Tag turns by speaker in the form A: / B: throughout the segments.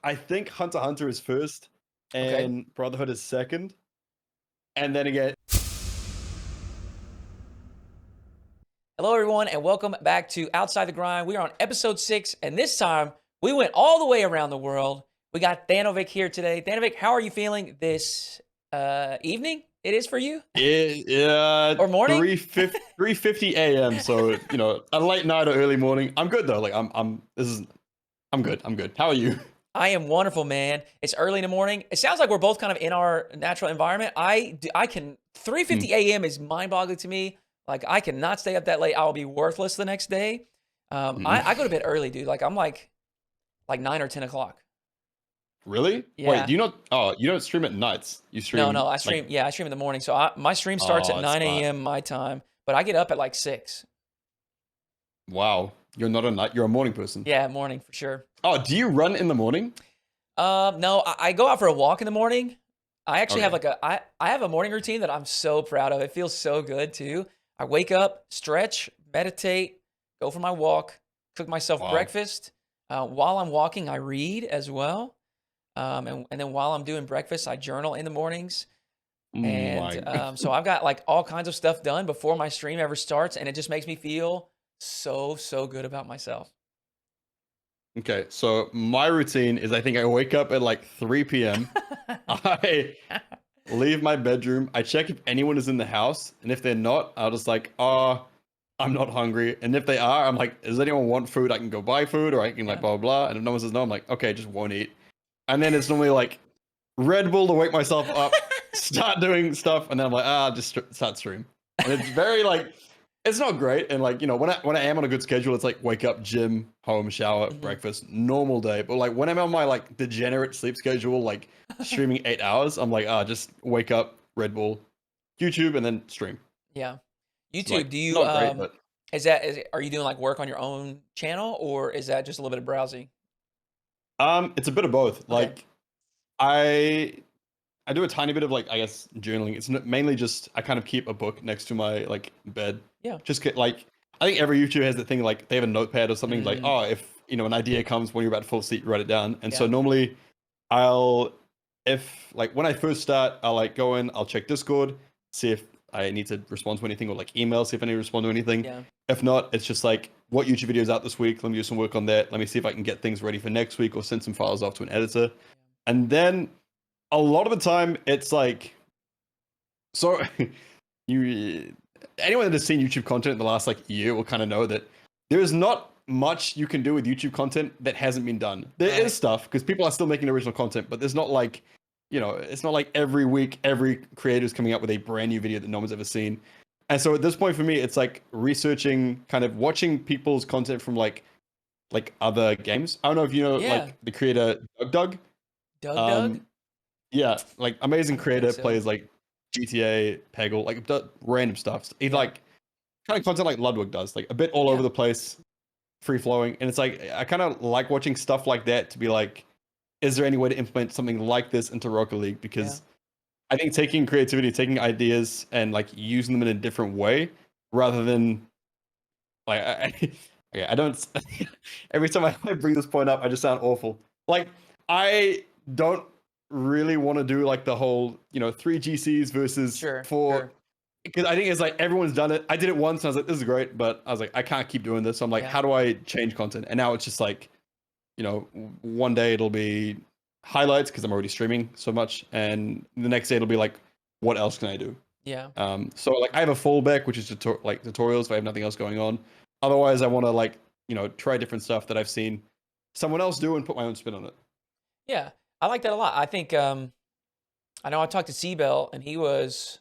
A: I think Hunter x Hunter is first,
B: Okay.
A: and Brotherhood is second, and then again,
B: Hello, everyone, and welcome back to Outside the Grind. We are on episode 6, and this time we went all the way around the world. We got Thanovic here today. Thanovic, how are you feeling this evening? It is for you? Or morning?
A: 3:50 a.m. So a late night or early morning. I'm good though. Like I'm good. I'm good. How are you?
B: I am wonderful, man. It's early in the morning. It sounds like we're both kind of in our natural environment. I can 3:50 a.m. is mind-boggling to me. Like I cannot stay up that late. I'll be worthless the next day.
A: Mm-mm.
B: I go to bed early, dude. Like I'm like 9 or 10 o'clock.
A: Really? Wait,
B: Yeah.
A: do you not? Oh, you don't stream at nights. You
B: No,
A: stream
B: I
A: like.
B: stream. Yeah, I stream in the morning. So my stream starts at
A: Oh, it's
B: 9
A: smart.
B: a.m. my time, but I get up at like 6.
A: Wow, you're not a night. You're a morning person.
B: Yeah, morning for sure.
A: Oh, do you run in the morning?
B: No, I go out for a walk in the morning. I actually have
A: Okay.
B: like I have a morning routine that I'm so proud of. It feels so good too. I wake up, stretch, meditate, go for my walk, cook myself
A: Wow.
B: breakfast. While I'm walking, I read as well. And then while I'm doing breakfast, I journal in the mornings. And
A: My.
B: so I've got like all kinds of stuff done before my stream ever starts, and it just makes me feel so good about myself.
A: Okay, so my routine is I think I wake up at like 3 p.m. I leave my bedroom. I check if anyone is in the house, and if they're not, I'll just like, oh, I'm not hungry. And if they are, I'm like, does anyone want food? I can go buy food, or I can like
B: Yeah.
A: blah blah blah. And if no one says no, I'm like, okay, just won't eat. And then it's normally like Red Bull to wake myself up, start doing stuff, and then I'm like, just start stream. And it's very like, it's not great. And like, when I am on a good schedule, it's like wake up, gym, home, shower,
B: Mhm.
A: breakfast, normal day. But like when I'm on my like degenerate sleep schedule, like streaming 8 hours, I'm like, just wake up, Red Bull, YouTube, and then stream.
B: Yeah.
A: It's
B: YouTube,
A: like
B: do you
A: not great, but
B: are you doing like work on your own channel, or is that just a little bit of browsing?
A: it's a bit of both.
B: Okay.
A: Like I I do a tiny bit of like I guess journaling. It's mainly just I kind of keep a book next to my like bed.
B: Yeah.
A: Just get like I think every YouTuber has the thing like they have a notepad or something like
B: Mm,
A: oh if an idea comes when you're about to fall asleep, write it down. And so
B: yeah.
A: normally I'll if like when I first start I'll like go in, I'll check Discord, see if I need to respond to anything or like email, see if I need to respond to anything.
B: Yeah.
A: If not, it's just like what YouTube videos out this week. Let me do some work on that. Let me see if I can get things ready for next week or send some files off to an editor. And then a lot of the time it's like so you anyone that has seen YouTube content in the last like year will kind of know that there is not much you can do with YouTube content that hasn't been done. There is
B: Right.
A: stuff because people are still making original content, but there's not like it's not like every week every creator is coming out with a brand new video that no one's ever seen. And so at this point for me, it's like researching, kind of watching people's content from like other games. I don't know if you know
B: Yeah.
A: like the creator Doug.
B: Doug?
A: Um, yeah, like
B: I
A: amazing
B: don't think
A: creator
B: so.
A: plays like GTA, Peggle, like random stuff. He
B: Yeah.
A: like kind of content like Ludwig does, like a bit all over
B: Yeah.
A: the place, free flowing. And it's like I kind of like watching stuff like that to be like, is there any way to implement something like this into Rocket League?
B: Yeah.
A: Because I think taking creativity, taking ideas, and like using them in a different way, rather than like okay, I don't. Every time I bring this point up, I just sound awful. Like I don't really want to do like the whole three GCs versus
B: Sure.
A: four
B: Sure.
A: because I think it's like everyone's done it. I did it once and I was like, this is great, but I was like, I can't keep doing this. So I'm like,
B: Yeah.
A: how do I change content? And now it's just like, one day it'll be highlights because I'm already streaming so much, and the next day it'll be like, what else can I do?
B: Yeah.
A: So like I have a fallback, which is like tutorials if I have nothing else going on. Otherwise, I want to like try different stuff that I've seen someone else do and put my own spin on it.
B: Yeah. I like that a lot. I think I know I talked to Seabell, and he was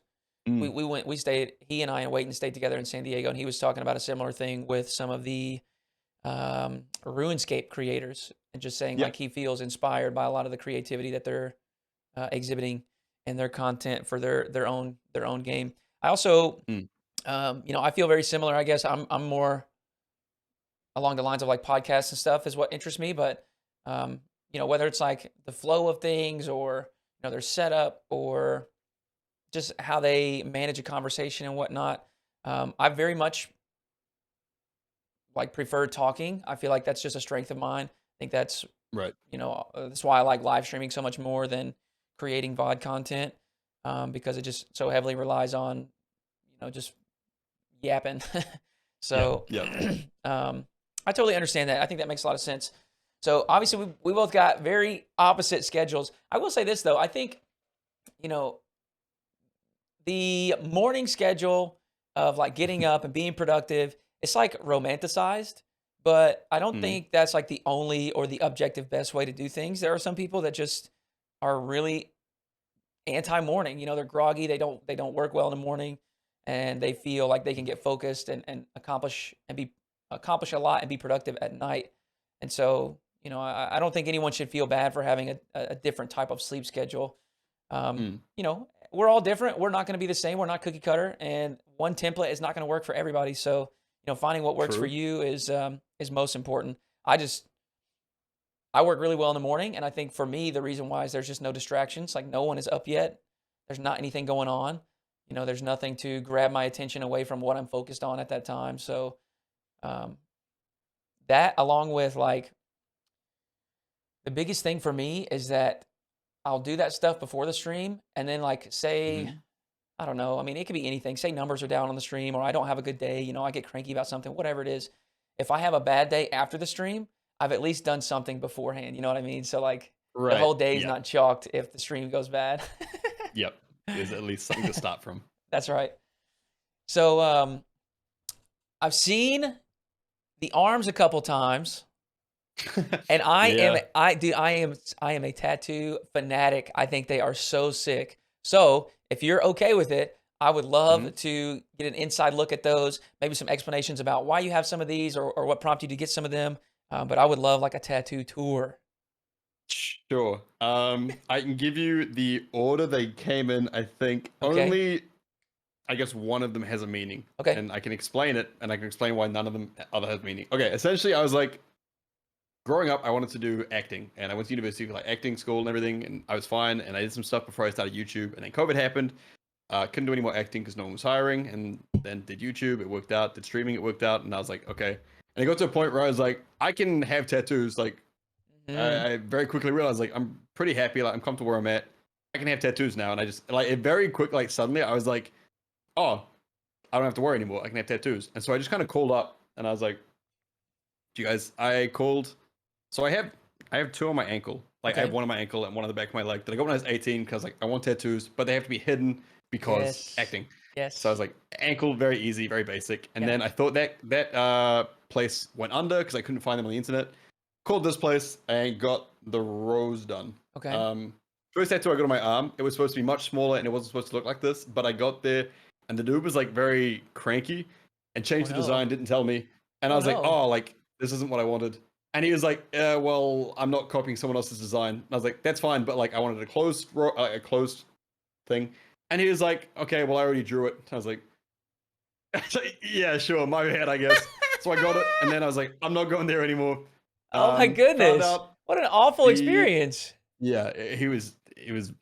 A: Mm.
B: we stayed, he and I and Wayton stayed together in San Diego, and he was talking about a similar thing with some of the RuneScape creators, and just saying
A: Yeah.
B: like he feels inspired by a lot of the creativity that they're exhibiting in their content for their own game. I also,
A: Mm.
B: I feel very similar. I guess I'm more along the lines of like podcasts and stuff is what interests me, but whether it's like the flow of things, or their setup, or just how they manage a conversation and whatnot. I very much like prefer talking. I feel like that's just a strength of mine. I think that's
A: Right.
B: That's why I like live streaming so much more than creating VOD content, because it just so heavily relies on, just yapping.
A: Yep.
B: So,
A: Yep.
B: I totally understand that. I think that makes a lot of sense. So obviously we both got very opposite schedules. I will say this though, I think, you know, the morning schedule of like getting up and being productive, it's like romanticized, but I don't
A: Mm.
B: think that's like the only or the objective best way to do things. There are some people that just are really anti-morning. They're groggy, they don't work well in the morning, and they feel like they can get focused and accomplish a lot and be productive at night. And so, I don't think anyone should feel bad for having a different type of sleep schedule.
A: Mm.
B: We're all different. We're not going to be the same. We're not cookie cutter, and one template is not going to work for everybody. So, finding what works for
A: True.
B: you is most important. I work really well in the morning, and I think for me, the reason why is there's just no distractions. Like no one is up yet. There's not anything going on. There's nothing to grab my attention away from what I'm focused on at that time. So um, that, along with like the biggest thing for me is that I'll do that stuff before the stream, and then like say
A: Hmm.
B: I don't know. I mean, it could be anything. Say numbers are down on the stream, or I don't have a good day. I get cranky about something, whatever it is. If I have a bad day after the stream, I've at least done something beforehand. You know what I mean? So like the
A: Right.
B: whole day is
A: Yep.
B: not chalked if the stream goes bad.
A: Yep. There's at least something to start from.
B: That's right. So I've seen the arms a couple times, and
A: Yeah.
B: I am a tattoo fanatic. I think they are so sick. So if you're okay with it, I would
A: Hmm.
B: love to get an inside look at those. Maybe some explanations about why you have some of these, or what prompted you to get some of them. But I would love like a tattoo tour.
A: Sure. I can give you the order they came in. I think
B: Okay.
A: only, I guess one of them has a meaning,
B: Okay.
A: and I can explain it, and I can explain why none of them other has meaning. Okay. Essentially, I was like, growing up, I wanted to do acting, and I went to university for like acting school and everything, and I was fine, and I did some stuff before I started YouTube, and then COVID happened. Couldn't do any more acting because no one was hiring, and then did YouTube. It worked out. Did streaming. It worked out, and I was like, okay. And it got to a point where I was like, I can have tattoos. Like,
B: Hmm.
A: I very quickly realized, like, I'm pretty happy. Like, I'm comfortable where I'm at. I can have tattoos now, and I just like it very quick. Like, suddenly, I was like, oh, I don't have to worry anymore. I can have tattoos. And so I just kind of called up, and I was like, do you guys? I called. So I have two on my ankle. Like, I have
B: Okay.
A: one on my ankle and one on the back of my leg that I got when I was 18 because like I want tattoos, but they have to be hidden because
B: Yes.
A: acting. So I was
B: Yes.
A: like, ankle, very easy, very basic. And
B: Yeah.
A: then I thought that place went under because I couldn't find them on the internet. Called this place and got the rose done.
B: Okay.
A: Um, First tattoo I got on my arm, it was supposed to be much smaller and it wasn't supposed to look like this, but I got there and the dude was like very cranky and
B: Oh
A: changed the
B: no.
A: design, didn't tell me. And I
B: Oh
A: was like,
B: no.
A: oh, like this isn't what I wanted. And he was like, well, I'm not copying someone else's design. And I was like, that's fine, but like I wanted a closed thing. And he was like, okay, well, I already drew it. I was like, yeah, sure, my bad, I guess. So I got it, and then I was like, I'm not going there anymore.
B: Oh my
A: Found
B: goodness.
A: out
B: What an awful
A: the
B: experience.
A: yeah, he was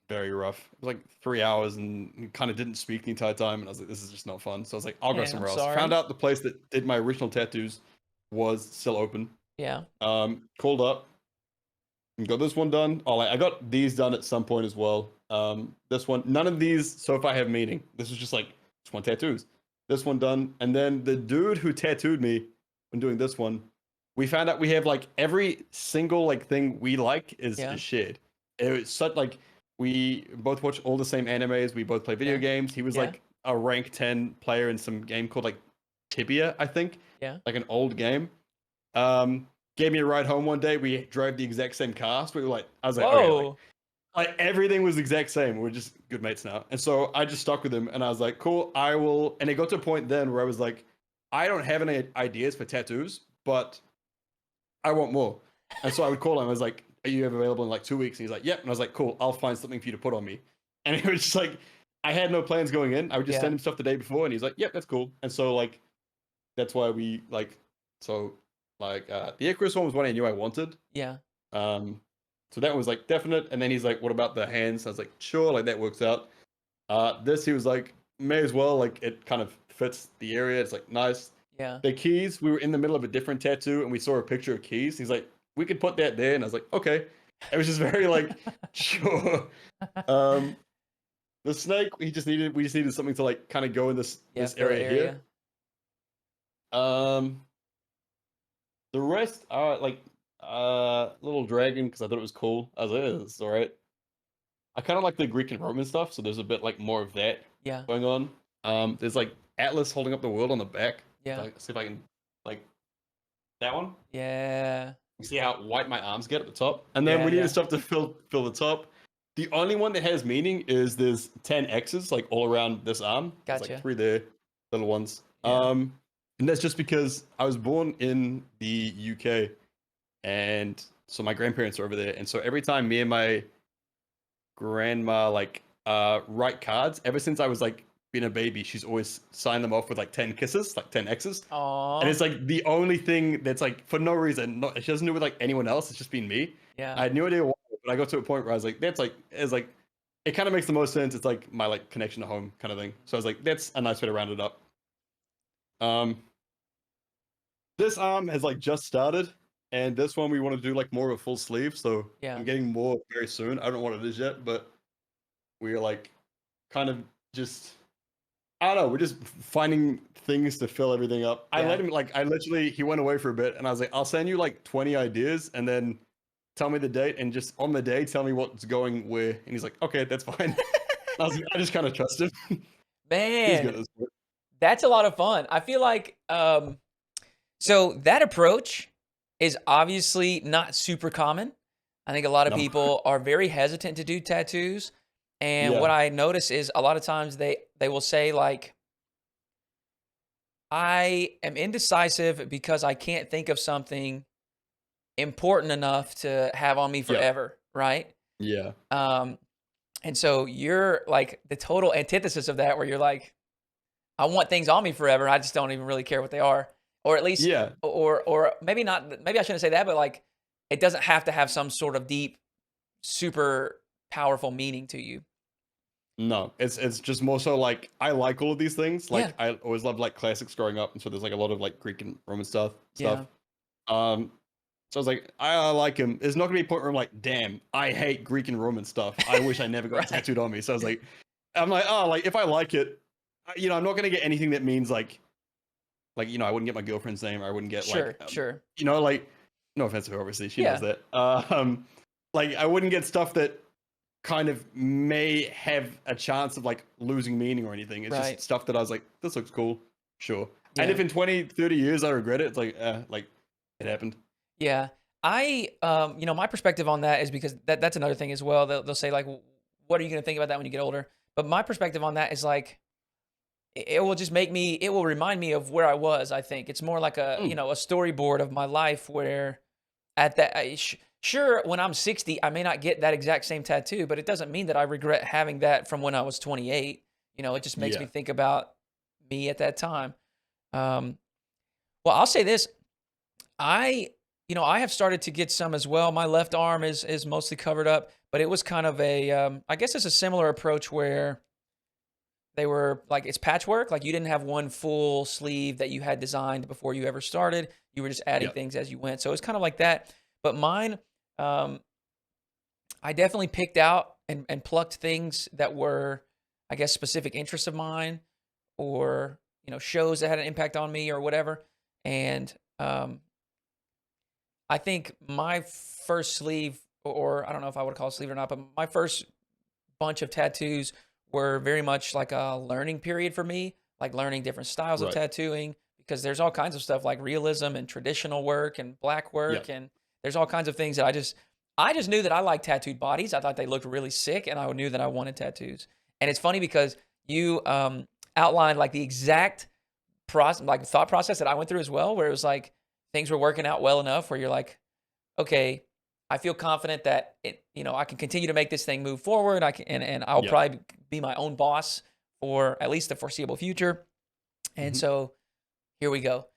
A: very rough. It was like 3 hours, and he kind of didn't speak the entire time, and I was like, this is just not fun. So I was like, I'll go
B: Man, I'm
A: somewhere else. Found
B: sorry.
A: out the place that did my original tattoos was still open.
B: Yeah.
A: Called up and got this one done. Oh, like, I got these done at some point as well. This one, none of these so far have meaning. This is just like just one tattoos. This one done, and then the dude who tattooed me when doing this one, we found out we have like every single like thing we like is
B: Yeah.
A: shared. It was such like we both watch all the same animes. We both play video
B: Yeah.
A: games. He was
B: Yeah.
A: like a rank 10 player in some game called like Tibia, I think,
B: Yeah.
A: like an old game. Um, Gave me a ride home one day. We drove the exact same car. So we were like, I was like, okay,
B: Whoa.
A: like everything was the exact same. We're just good mates now. And so I just stuck with him and I was like, cool, I will. And it got to a point then where I was like, I don't have any ideas for tattoos, but I want more. And so I would call him. I was like, are you ever available in like 2 weeks? And he's like, yep. And I was like, cool, I'll find something for you to put on me. And it was just like, I had no plans going in. I would just
B: Yeah.
A: send him stuff the day before and he's like, yep, that's cool. And so like, that's why so the Icarus one was one I knew I wanted.
B: Yeah.
A: Um, so that was like definite. And then he's like, "What about the hands?" I was like, "Sure, like that works out." This he was like, "May as well. Like it kind of fits the area. It's like nice."
B: Yeah.
A: The keys, we were in the middle of a different tattoo and we saw a picture of keys. He's like, we could put that there. And I was like, okay. It was just very like, sure. Um, the snake, we just needed something to like kind of go in
B: Yeah,
A: this
B: fill the
A: area here.
B: area.
A: Um, the rest are like little dragon because I thought it was cool. I was like, it's all right. I kind of like the Greek and Roman stuff, so there's a bit like more of that
B: Yeah,
A: going on. There's like Atlas holding up the world on the back.
B: yeah,
A: Like, see if I can like that one.
B: yeah,
A: You see how white my arms get at the top, and then
B: yeah,
A: we needed
B: yeah.
A: stuff to fill the top. The only one that has meaning is there's 10 X's like all around this arm. There's like
B: Gotcha.
A: 3 there, little ones.
B: Yeah.
A: And that's just because I was born in the UK, and so my grandparents are over there, and so every time me and my grandma like write cards, ever since I was like being a baby, she's always signed them off with like 10 kisses, like 10 X's. And
B: Aw.
A: it's like the only thing that's like for no reason. Not, she doesn't do it with like anyone else. It's just been me.
B: Yeah.
A: I had no idea why, but I got to a point where I was like, that's like, it's like, it kind of makes the most sense. It's like my like connection to home kind of thing. So I was like, that's a nice way to round it up. Um, this arm has like just started, and this one we want to do like more of a full sleeve. So
B: Yeah.
A: I'm getting more very soon. I don't know what it is yet, but we're like kind of just I don't know. We're just finding things to fill everything up. I
B: Yeah.
A: let him like I literally he went away for a bit, and I was like, I'll send you like 20 ideas, and then tell me the date, and just on the day tell me what's going where. And he's like, okay, that's fine. I just kind of trust him. He's good
B: Man,
A: at this work.
B: that's a lot of fun. I feel like so that approach is obviously not super common. I think a lot of
A: No.
B: people are very hesitant to do tattoos. And what
A: Yeah.
B: I notice is a lot of times they will say like, I am indecisive because I can't think of something important enough to have on me
A: Yeah.
B: forever, right?
A: Yeah.
B: Um, and so you're like the total antithesis of that, where you're like, I want things on me forever. I just don't even really care what they are, or at least,
A: Yeah.
B: or maybe not. Maybe I shouldn't say that, but like, it doesn't have to have some sort of deep, super powerful meaning to you.
A: No. It's just more so like I like all of these things.
B: Yeah,
A: Like I always loved like classics growing up, and so there's like a lot of like Greek and Roman
B: yeah,
A: stuff. Um, so I was like, I like him. There's not gonna be a point where I'm like, damn, I hate Greek and Roman stuff. I wish I never got
B: right.
A: tattooed on me. So I was like, I'm like, oh, like if I like it, I'm not gonna get anything that means like I wouldn't get my girlfriend's name, or I wouldn't get
B: Sure, sure.
A: like, no offense to her, obviously, she knows
B: Yeah,
A: that. Like I wouldn't get stuff that kind of may have a chance of like losing meaning or anything. It's
B: right.
A: just stuff that I was like, this looks cool, sure. And
B: Yeah,
A: if in 20, 30 years I regret it, it's like it happened.
B: yeah. My perspective on that is because that's another thing as well. They'll say like, what are you going to think about that when you get older? But my perspective on that is like, it will just make me, it will remind me of where I was. I think it's more like a,
A: Mm,
B: a storyboard of my life where at that, sure, when I'm 60, I may not get that exact same tattoo, but it doesn't mean that I regret having that from when I was 28. It just makes me
A: yeah.
B: think about me at that time. Um, well, I'll say this. I have started to get some as well. My left arm is mostly covered up, but it was kind of a, I guess it's a similar approach where they were like, it's patchwork. Like you didn't have one full sleeve that you had designed before you ever started. You were just adding
A: Yeah.
B: things as you went. So it's kind of like that. But mine, um, I definitely picked out and plucked things that were, I guess, specific interests of mine, or, shows that had an impact on me or whatever. And I think my first sleeve, or I don't know if I would call it sleeve or not, but my first bunch of tattoos were very much like a learning period for me, like learning different styles of
A: Right.
B: tattooing, because there's all kinds of stuff like realism and traditional work and black
A: Yeah.
B: work, and there's all kinds of things that I just knew that I liked tattooed bodies. I thought they looked really sick, and I knew that I wanted tattoos. And it's funny because you outlined like the exact thought process that I went through as well, where it was like things were working out well enough where you're like, okay, I feel confident that I can continue to make this thing move forward. I can, and I'll
A: Yeah.
B: probably be my own boss for at least the foreseeable future. And
A: Mhm.
B: so here we go.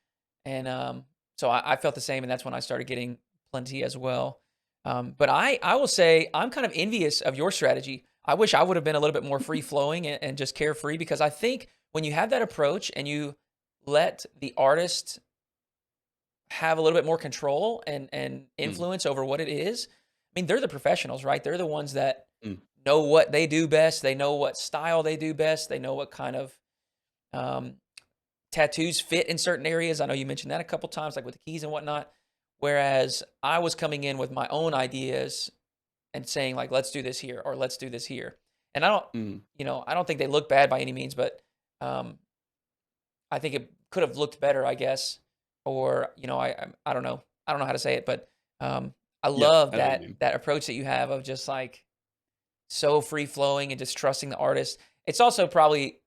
B: And so I felt the same, and that's when I started getting plenty as well. But I will say I'm kind of envious of your strategy. I wish I would have been a little bit more free flowing and just carefree, because I think when you have that approach and you let the artist have a little bit more control and
A: Mm,
B: influence over what it is. I mean, they're the professionals, right? They're the ones that
A: mm,
B: know what they do best. They know what style they do best. They know what kind of um, tattoos fit in certain areas. I know you mentioned that a couple times, like with the keys and whatnot. Whereas I was coming in with my own ideas and saying like, let's do this here or let's do this here. And I don't,
A: mm.
B: I don't think they look bad by any means, but um, I think it could have looked better, I guess. Or, I don't know. I don't know how to say it, but I
A: Yeah,
B: love
A: I know what you
B: that
A: mean.
B: that approach that you have of just like so free flowing and just trusting the artist. It's also probably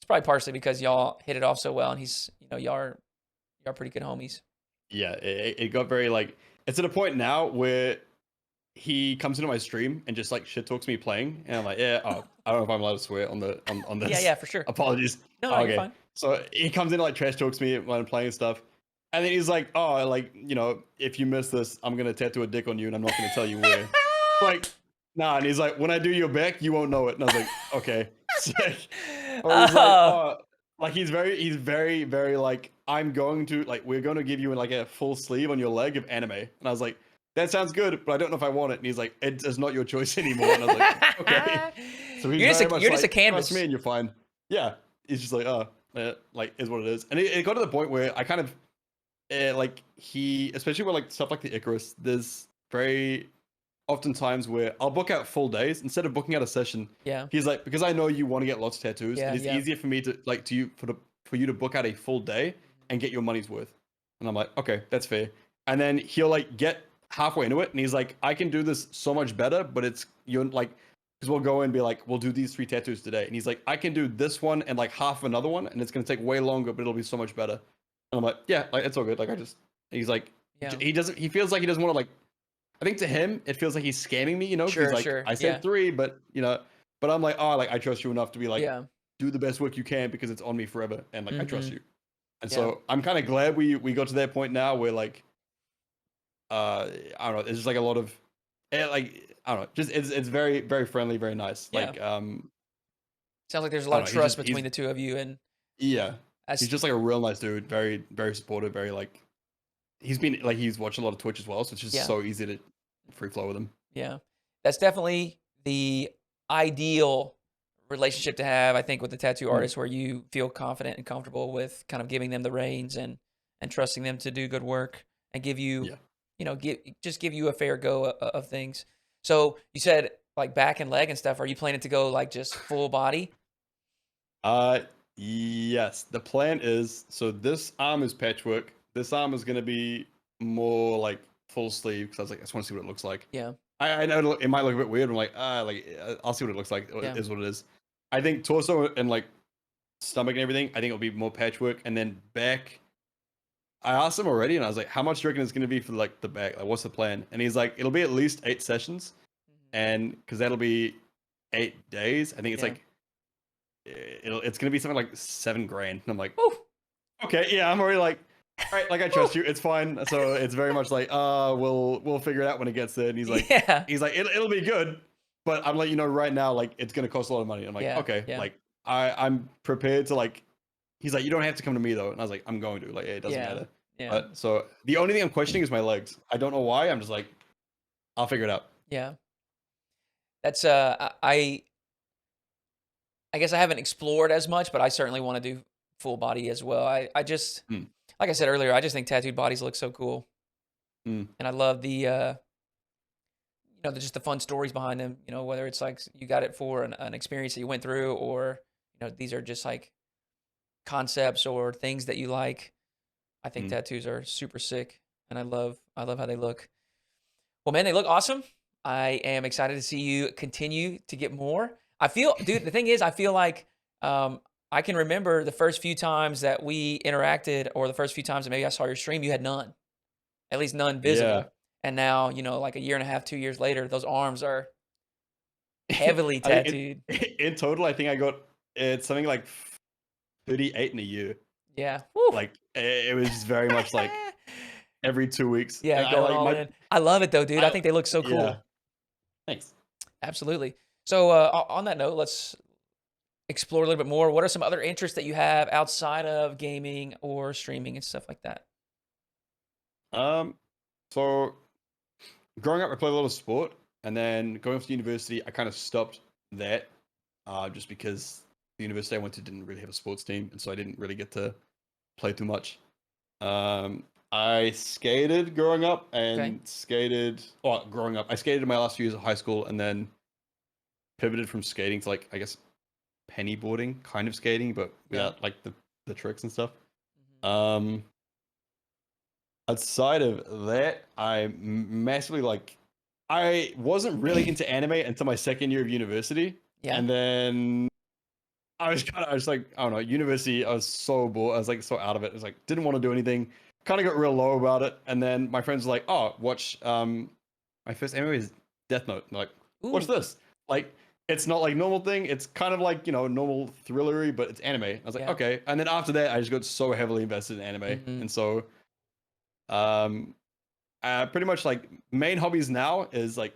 B: partially because y'all hit it off so well and he's, y'all are pretty good homies.
A: Yeah, it got very like it's at a point now where he comes into my stream and just like shit talks me playing, and I'm like, yeah, oh, I don't know if I'm allowed to swear on
B: Yeah,
A: this.
B: yeah, for sure.
A: Apologies.
B: No, no,
A: Oh,
B: you're
A: okay.
B: fine.
A: So he comes in like trash talks me when I'm playing stuff, and then he's like, oh, like if you miss this, I'm gonna tattoo a dick on you, and I'm not gonna tell you where. Like, nah, and he's like, when I do your back, you won't know it, and I was like, okay. Sick. Or he's like,
B: Oh,
A: oh, like he's very, very like, I'm going to like, we're going to give you like a full sleeve on your leg of anime, and I was like, that sounds good, but I don't know if I want it. And he's like, it is not your choice anymore. And I was like, okay. So he's
B: you're just
A: very
B: a
A: much
B: you're just a
A: like, trust me
B: canvas.
A: and you're fine. Yeah. He's just like, oh, like is what it is. And it got to the point where I kind of like especially with like stuff like the Icarus, there's very often times where I'll book out full days instead of booking out a session.
B: Yeah,
A: He's like, because I know you want to get lots of tattoos, it
B: yeah,
A: is
B: yeah.
A: easier for me to like to you for you to book out a full day and get your money's worth. And I'm like, okay, that's fair. And then he'll like get halfway into it, and he's like, I can do this so much better, but it's you're like, because we'll go and be like, we'll do these 3 tattoos today, and he's like, I can do this one and like half another one, and it's gonna take way longer, but it'll be so much better. And I'm like, yeah, like it's all good. Like I just, he's like,
B: Yeah.
A: he feels like he doesn't want to like I think to him, it feels like he's scamming me, because he's
B: Sure,
A: like,
B: sure.
A: I
B: Yeah.
A: said 3, but but I'm like, oh, like I trust you enough to be like,
B: Yeah.
A: do the best work you can because it's on me forever, and like I trust
B: Mhm.
A: you. And
B: Yeah.
A: so I'm kind of glad we got to that point now where like, I don't know, there's just like a lot of, like I don't know, just it's very very friendly, very nice.
B: Yeah.
A: Like
B: Sounds like there's a
A: I
B: lot of
A: don't know,
B: trust
A: he's
B: between the two of you, and
A: yeah, he's
B: as
A: just like a real nice dude, very very supportive, very like he's been like he's watched a lot of Twitch as well, so it's just
B: yeah,
A: so easy to free flow with him.
B: yeah. That's definitely the ideal relationship to have, I think, with the tattoo
A: Mm,
B: artist, where you feel confident and comfortable with kind of giving them the reins and trusting them to do good work and give you,
A: yeah.
B: give you a fair go of things. So you said like back and leg and stuff. Are you planning to go like just full body?
A: Uh, yes. The plan is so this arm is patchwork. This arm is gonna be more like full sleeve because I was like, I just want to see what it looks like.
B: Yeah,
A: I know it might look a bit weird. I'm like, I'll see what it looks like.
B: yeah,
A: It is what it is. I think torso and like stomach and everything. I think it'll be more patchwork, and then back. I asked him already, and I was like, how much do you reckon it's gonna be for like the back? Like, what's the plan? And he's like, it'll be at least 8 sessions,
B: mhm,
A: and because that'll be 8 days. I think it's
B: yeah.
A: like it's gonna be something like 7 grand. And I'm like,
B: Woo,
A: okay, yeah, I'm already like, all right, like I
B: woo.
A: trust you, it's fine. So it's very much like, we'll figure it out when it gets there. And
B: Yeah,
A: it'll be good, but I'm letting you know right now, like it's gonna cost a lot of money. I'm like,
B: yeah,
A: okay,
B: yeah,
A: like I'm prepared to like. He's like, you don't have to come to me though, and I was like, I'm going to. Like, it doesn't
B: yeah,
A: matter.
B: yeah,
A: But so the only thing I'm questioning is my legs. I don't know why. I'm just like, I'll figure it out.
B: yeah. That's I guess I haven't explored as much, but I certainly want to do full body as well. I just,
A: Mm,
B: like I said earlier, I just think tattooed bodies look so cool,
A: mm,
B: and I love the just the fun stories behind them. Whether it's like you got it for an experience that you went through, or these are just like concepts or things that you like. I think
A: mm.
B: tattoos are super sick, and I love how they look. Well, man, they look awesome. I am excited to see you continue to get more. I feel, dude, the thing is, I feel like um, I can remember the first few times that we interacted, or the first few times that maybe I saw your stream, you had none, at least none
A: Yeah.
B: visible. And now, like a year and a half, 2 years later, those arms are heavily
A: I think
B: tattooed.
A: in total, I think I got it's something like 38 in a year.
B: Yeah. Woo.
A: Like it was just very much like every 2 weeks.
B: Yeah,
A: And I
B: going
A: like
B: all in. I love it though, dude. I think they look so
A: yeah.
B: cool.
A: Thanks.
B: Absolutely. So, on that note, let's explore a little bit more. What are some other interests that you have outside of gaming or streaming and stuff like that?
A: Um, so growing up, I played a lot of sport, and then going off to university, I kind of stopped that, just because the university I went to didn't really have a sports team, and so I didn't really get to play too much. I skated growing up,
B: Okay.
A: and skated. Oh, growing up, I skated in my last few years of high school, and then pivoted from skating to like I guess penny boarding, kind of skating, but
B: Yeah.
A: without like the tricks and stuff.
B: Mhm.
A: Um, Outside of that, I massively like. I wasn't really into anime until my second year of university,
B: Yeah.
A: and then I was like, I don't know, university. I was so bored. I was like so out of it. I was like, didn't want to do anything. Kind of got real low about it, and then my friends were like, oh, watch. My first anime is Death Note. And like, watch
B: Ooh.
A: this. Like, it's not like normal thing. It's kind of like normal thrillery, but it's anime. I was like,
B: Yeah.
A: okay. And then after that, I just got so heavily invested in anime,
B: Mhm.
A: and so um, pretty much like main hobbies now is like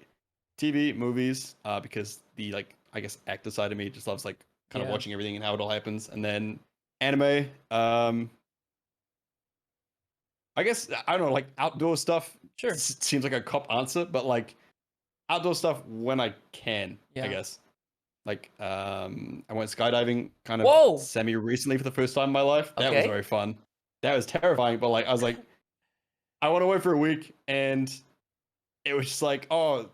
A: TV, movies, because the like I guess actor side of me just loves like kind of
B: Yeah.
A: watching everything and how it all happens, and then anime. I guess I don't know, like outdoor stuff
B: Sure.
A: seems like a cop answer, but like outdoor stuff when I can, I
B: Yeah.
A: guess. Like I went skydiving kind of
B: Whoa.
A: semi recently for the first time in my life. That was
B: Okay.
A: very fun. That was terrifying, but like I was like, I went away for a week, and it was just like, oh,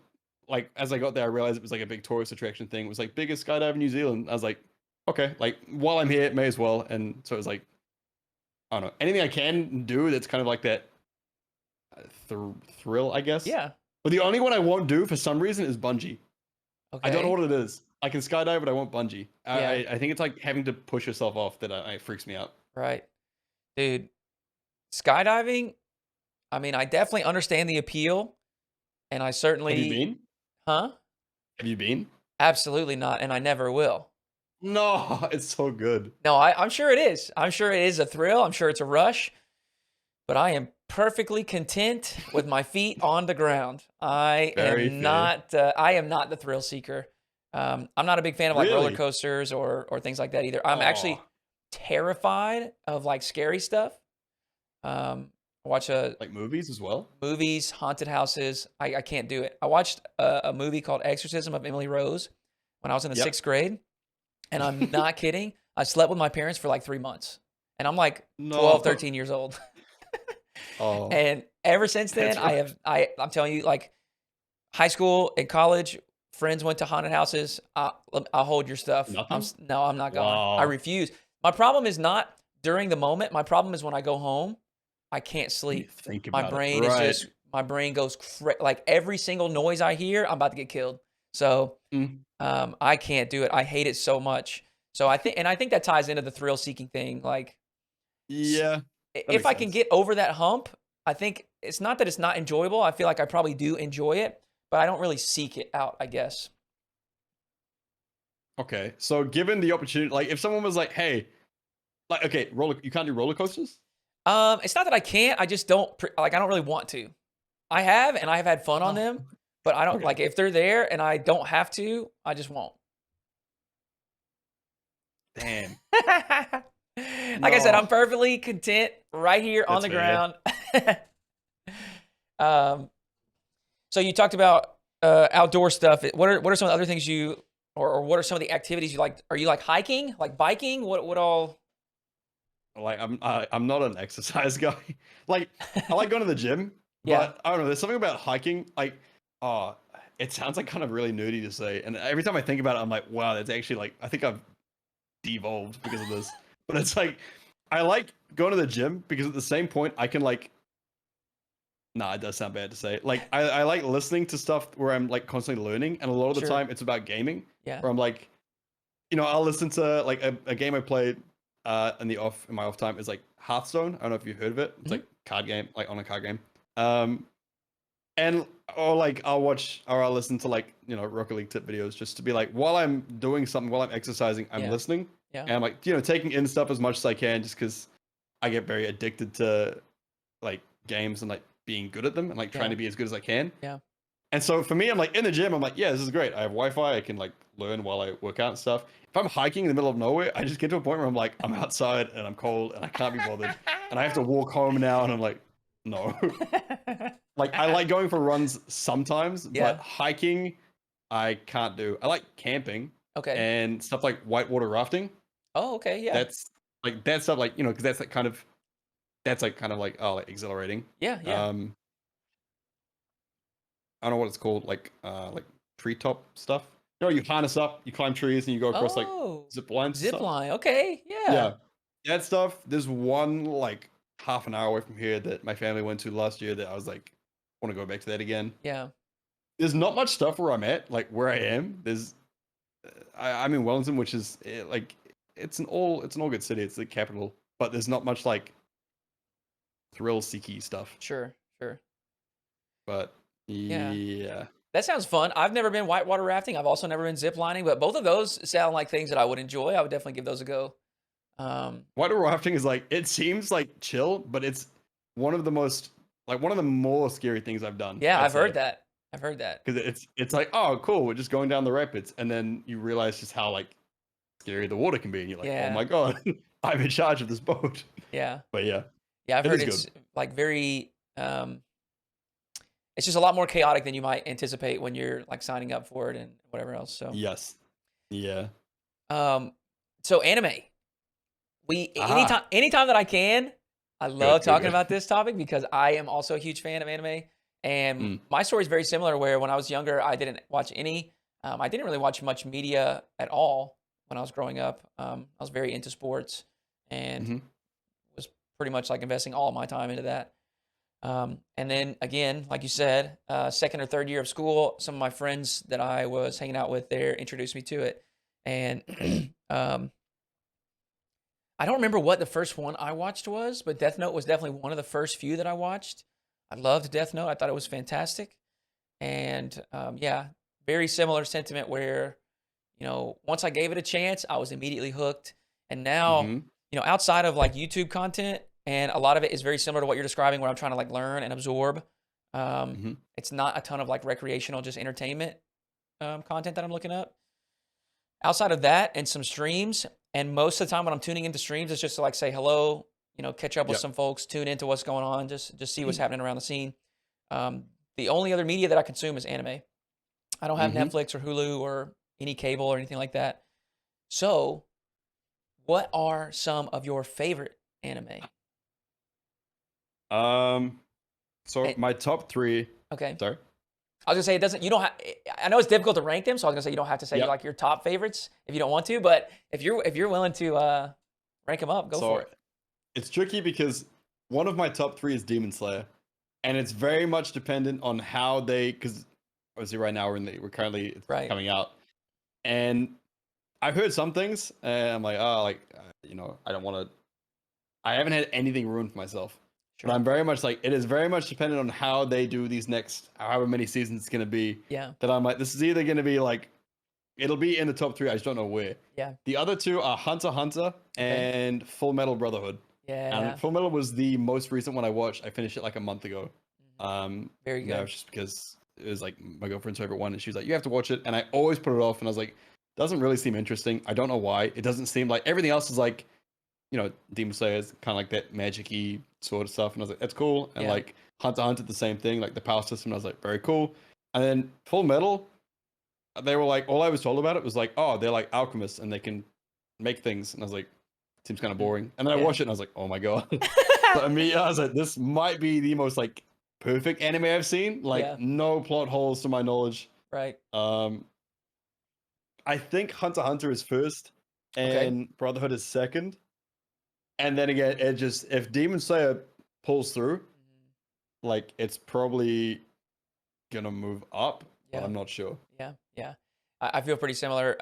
A: like as I got there, I realized it was like a big tourist attraction thing. It was like biggest skydive in New Zealand. I was like, okay, like while I'm here, may as well. And so it was like, I don't know, anything I can do that's kind of like that thrill, I guess.
B: Yeah.
A: But the only one I won't do for some reason is bungee. I don't know
B: Okay.
A: what it is. I can skydive, but I won't bungee.
B: Yeah.
A: I think it's like having to push yourself off that it freaks me out.
B: Right. Dude, skydiving, I mean, I definitely understand the appeal, and I
A: Have you
B: certainly
A: been?
B: huh?
A: Have you been?
B: Absolutely not, and I never will.
A: No, it's so good.
B: No, I'm sure it is. I'm sure it is a thrill. I'm sure it's a rush, but I am perfectly content with my feet on the ground.
A: Very fair.
B: I am not the thrill seeker. I'm not a big fan of like roller
A: Really?
B: coasters or things like that either. I'm
A: Oh,
B: actually terrified of like scary stuff. Watch
A: like movies as well?
B: movies, haunted houses. I can't do it. I watched a movie called Exorcism of Emily Rose when I was in the
A: Yep.
B: sixth grade, and I'm not kidding. I slept with my parents for like 3 months, and I'm like 12,
A: No.
B: 13 years old.
A: Oh,
B: And ever since then,
A: that's rough.
B: I'm telling you, like high school and college, friends went to haunted houses. I'll hold your stuff.
A: Nothing?
B: No, I'm not going. I
A: Wow.
B: refuse. My problem is not during the moment. My problem is when I go home, I can't
A: When you
B: sleep.
A: think about it.
B: My brain goes like every single noise I hear, I'm about to get killed. So
A: Mm,
B: I can't do it. I hate it so much. So I think that ties into the thrill seeking thing. Like s-
A: yeah, that
B: if
A: makes
B: I can
A: sense.
B: get over that hump, I think it's not that it's not enjoyable. I feel like I probably do enjoy it, but I don't really seek it out, I guess.
A: Okay, so given the opportunity, like if someone was like, "Hey, like, okay, you can't do roller coasters."
B: It's not that I can't. I just don't like. I don't really want to. I have, and I have had fun on
A: Oh,
B: them, but I don't
A: okay.
B: like if they're there and I don't have to. I just won't.
A: Damn.
B: Like I said, I'm
A: No,
B: perfectly content right here on
A: that's
B: the
A: fair.
B: ground. um, so you talked about outdoor stuff. What are some of the other things you or what are some of the activities you like? Are you like hiking, like biking? What all?
A: Like I'm not an exercise guy. Like I like going to the gym,
B: Yeah,
A: but I don't know. There's something about hiking. Like, oh, it sounds like kind of really nerdy to say, and every time I think about it, I'm like, wow, that's actually like I think I've devolved because of this. But it's like I like going to the gym because at the same point I can like nah, it does sound bad to say. Like I like listening to stuff where I'm like constantly learning, and a lot of the
B: sure.
A: time it's about gaming.
B: Yeah.
A: Where I'm like, I'll listen to like a game I played in my off time is like Hearthstone. I don't know if you've heard of it. It's
B: Mhm.
A: like card game, like on a card game. Um and or like I'll watch or I'll listen to like Rocket League tip videos just to be like while I'm doing something while I'm exercising I'm
B: Yeah.
A: listening
B: Yeah.
A: and I'm like taking in stuff as much as I can just because I get very addicted to like games and like being good at them and like trying
B: Yeah.
A: to be as good as I can.
B: Yeah.
A: And so for me, I'm like in the gym. I'm like, yeah, this is great. I have Wi-Fi. I can like learn while I work out and stuff. If I'm hiking in the middle of nowhere, I just get to a point where I'm like, I'm outside and I'm cold and I can't be bothered, and I have to walk home now. And I'm like, No. Like I like going for runs sometimes, but
B: Yeah.
A: hiking I can't do. I like camping
B: Okay.
A: and stuff like whitewater rafting.
B: Oh, okay. Yeah.
A: That's like that stuff like, because that's like kind of like oh like exhilarating.
B: Yeah. Yeah.
A: Um I don't know what it's called, like treetop stuff. You harness up, you climb trees and you go across like
B: Oh,
A: zip lines and
B: zip
A: stuff.
B: line. Okay. Yeah.
A: Yeah. That stuff. There's one like half an hour away from here that my family went to last year that I was like, I want to go back to that again.
B: Yeah.
A: There's not much stuff where I'm at, like where I am. I'm in Wellington, which is like it's an all good city. It's the capital, but there's not much like thrill seeky stuff.
B: Sure. Sure.
A: But
B: Yeah.
A: yeah,
B: That sounds fun. I've never been whitewater rafting. I've also never been zip lining, but both of those sound like things that I would enjoy. I would definitely give those a go.
A: whitewater rafting is like it seems like chill, but it's one of the more scary things I've done.
B: Yeah,
A: I'd
B: I've heard
A: say
B: that. I've heard that.
A: because it's like oh cool, we're just going down the rapids, and then you realize just how like scary the water can be, and you're like oh
B: Yeah.
A: my god, I'm in charge of this boat.
B: Yeah.
A: But yeah,
B: Yeah, I've
A: it
B: heard
A: is
B: it's
A: good.
B: like very it's just a lot more chaotic than you might anticipate when you're like signing up for it and whatever else. So,
A: Yes. Yeah.
B: um so anime. We
A: Aha.
B: anytime that I can, I love
A: Good. Good.
B: talking
A: Good.
B: about this topic because I am also a huge fan of anime. And
A: Mm.
B: my story is very similar. Where when I was younger, I didn't watch any. I didn't really watch much media at all when I was growing up. I was very into sports and
A: Hmm.
B: was pretty much like investing all of my time into that. And then again, like you said, second or third year of school, some of my friends that I was hanging out with there introduced me to it. And um, I don't remember what the first one I watched was, but Death Note was definitely one of the first few that I watched. I loved Death Note. I thought it was fantastic. And yeah, very similar sentiment where, once I gave it a chance, I was immediately hooked. And now,
A: Hmm.
B: outside of like YouTube content, and a lot of it is very similar to what you're describing, where I'm trying to like learn and absorb.
A: Hmm.
B: It's not a ton of like recreational, just entertainment content that I'm looking up. Outside of that and some streams, and most of the time when I'm tuning into streams, it's just to like say hello, catch up with
A: Yep.
B: some folks, tune into what's going on, just see what's happening around the scene. Um, the only other media that I consume is anime. I don't have
A: Hmm.
B: Netflix or Hulu or any cable or anything like that. So, what are some of your favorite anime?
A: Um. So
B: And,
A: my top three.
B: okay,
A: Sorry.
B: I was gonna say it doesn't. You don't have. I know it's difficult to rank them, so I was gonna say you don't have to say
A: Yep.
B: like your top favorites if you don't want to. But if you're willing to rank them up, go for
A: So
B: it.
A: it's tricky because one of my top three is Demon Slayer, and it's very much dependent on how they because obviously right now we're currently it's
B: Right.
A: coming out, and I've heard some things, and I'm like I don't want to. I haven't had anything ruined for myself. But
B: Sure.
A: I'm very much like it is very much dependent on how they do these next however many seasons it's gonna be.
B: Yeah.
A: That I'm like, this is either gonna be like it'll be in the top three, I just don't know where.
B: Yeah.
A: The other two are Hunter x Hunter
B: Okay.
A: and Full Metal Brotherhood. And
B: Yeah.
A: Full Metal was the most recent one I watched. I finished it like a month ago.
B: Mhm. Very
A: That
B: good.
A: was just because it was like my girlfriend's favorite one, and she was like, "You have to watch it." And I always put it off, and I was like, "Doesn't really seem interesting." I don't know why. It doesn't seem like everything else is like Demon Slayer is kind of like that magic-y sort of stuff. And I was like, that's cool. And
B: Yeah.
A: like Hunter x Hunter, the same thing, like the power system. And I was like, very cool. And then Full Metal, they were like, all I was told about it was like, oh, they're like alchemists and they can make things. And I was like, seems kind of
B: Mhm.
A: boring. And then I
B: Yeah.
A: watched it and I was like, oh my God. So I mean, I was like, this might be the most like perfect anime I've seen. Like
B: Yeah.
A: no plot holes to my knowledge.
B: Right.
A: Um, I think Hunter x Hunter is first
B: Okay.
A: and Brotherhood is second. And then again, it just if Demon Slayer pulls through,
B: Mhm.
A: like it's probably gonna move up, but
B: Yeah.
A: I'm not sure.
B: Yeah. Yeah. I feel pretty similar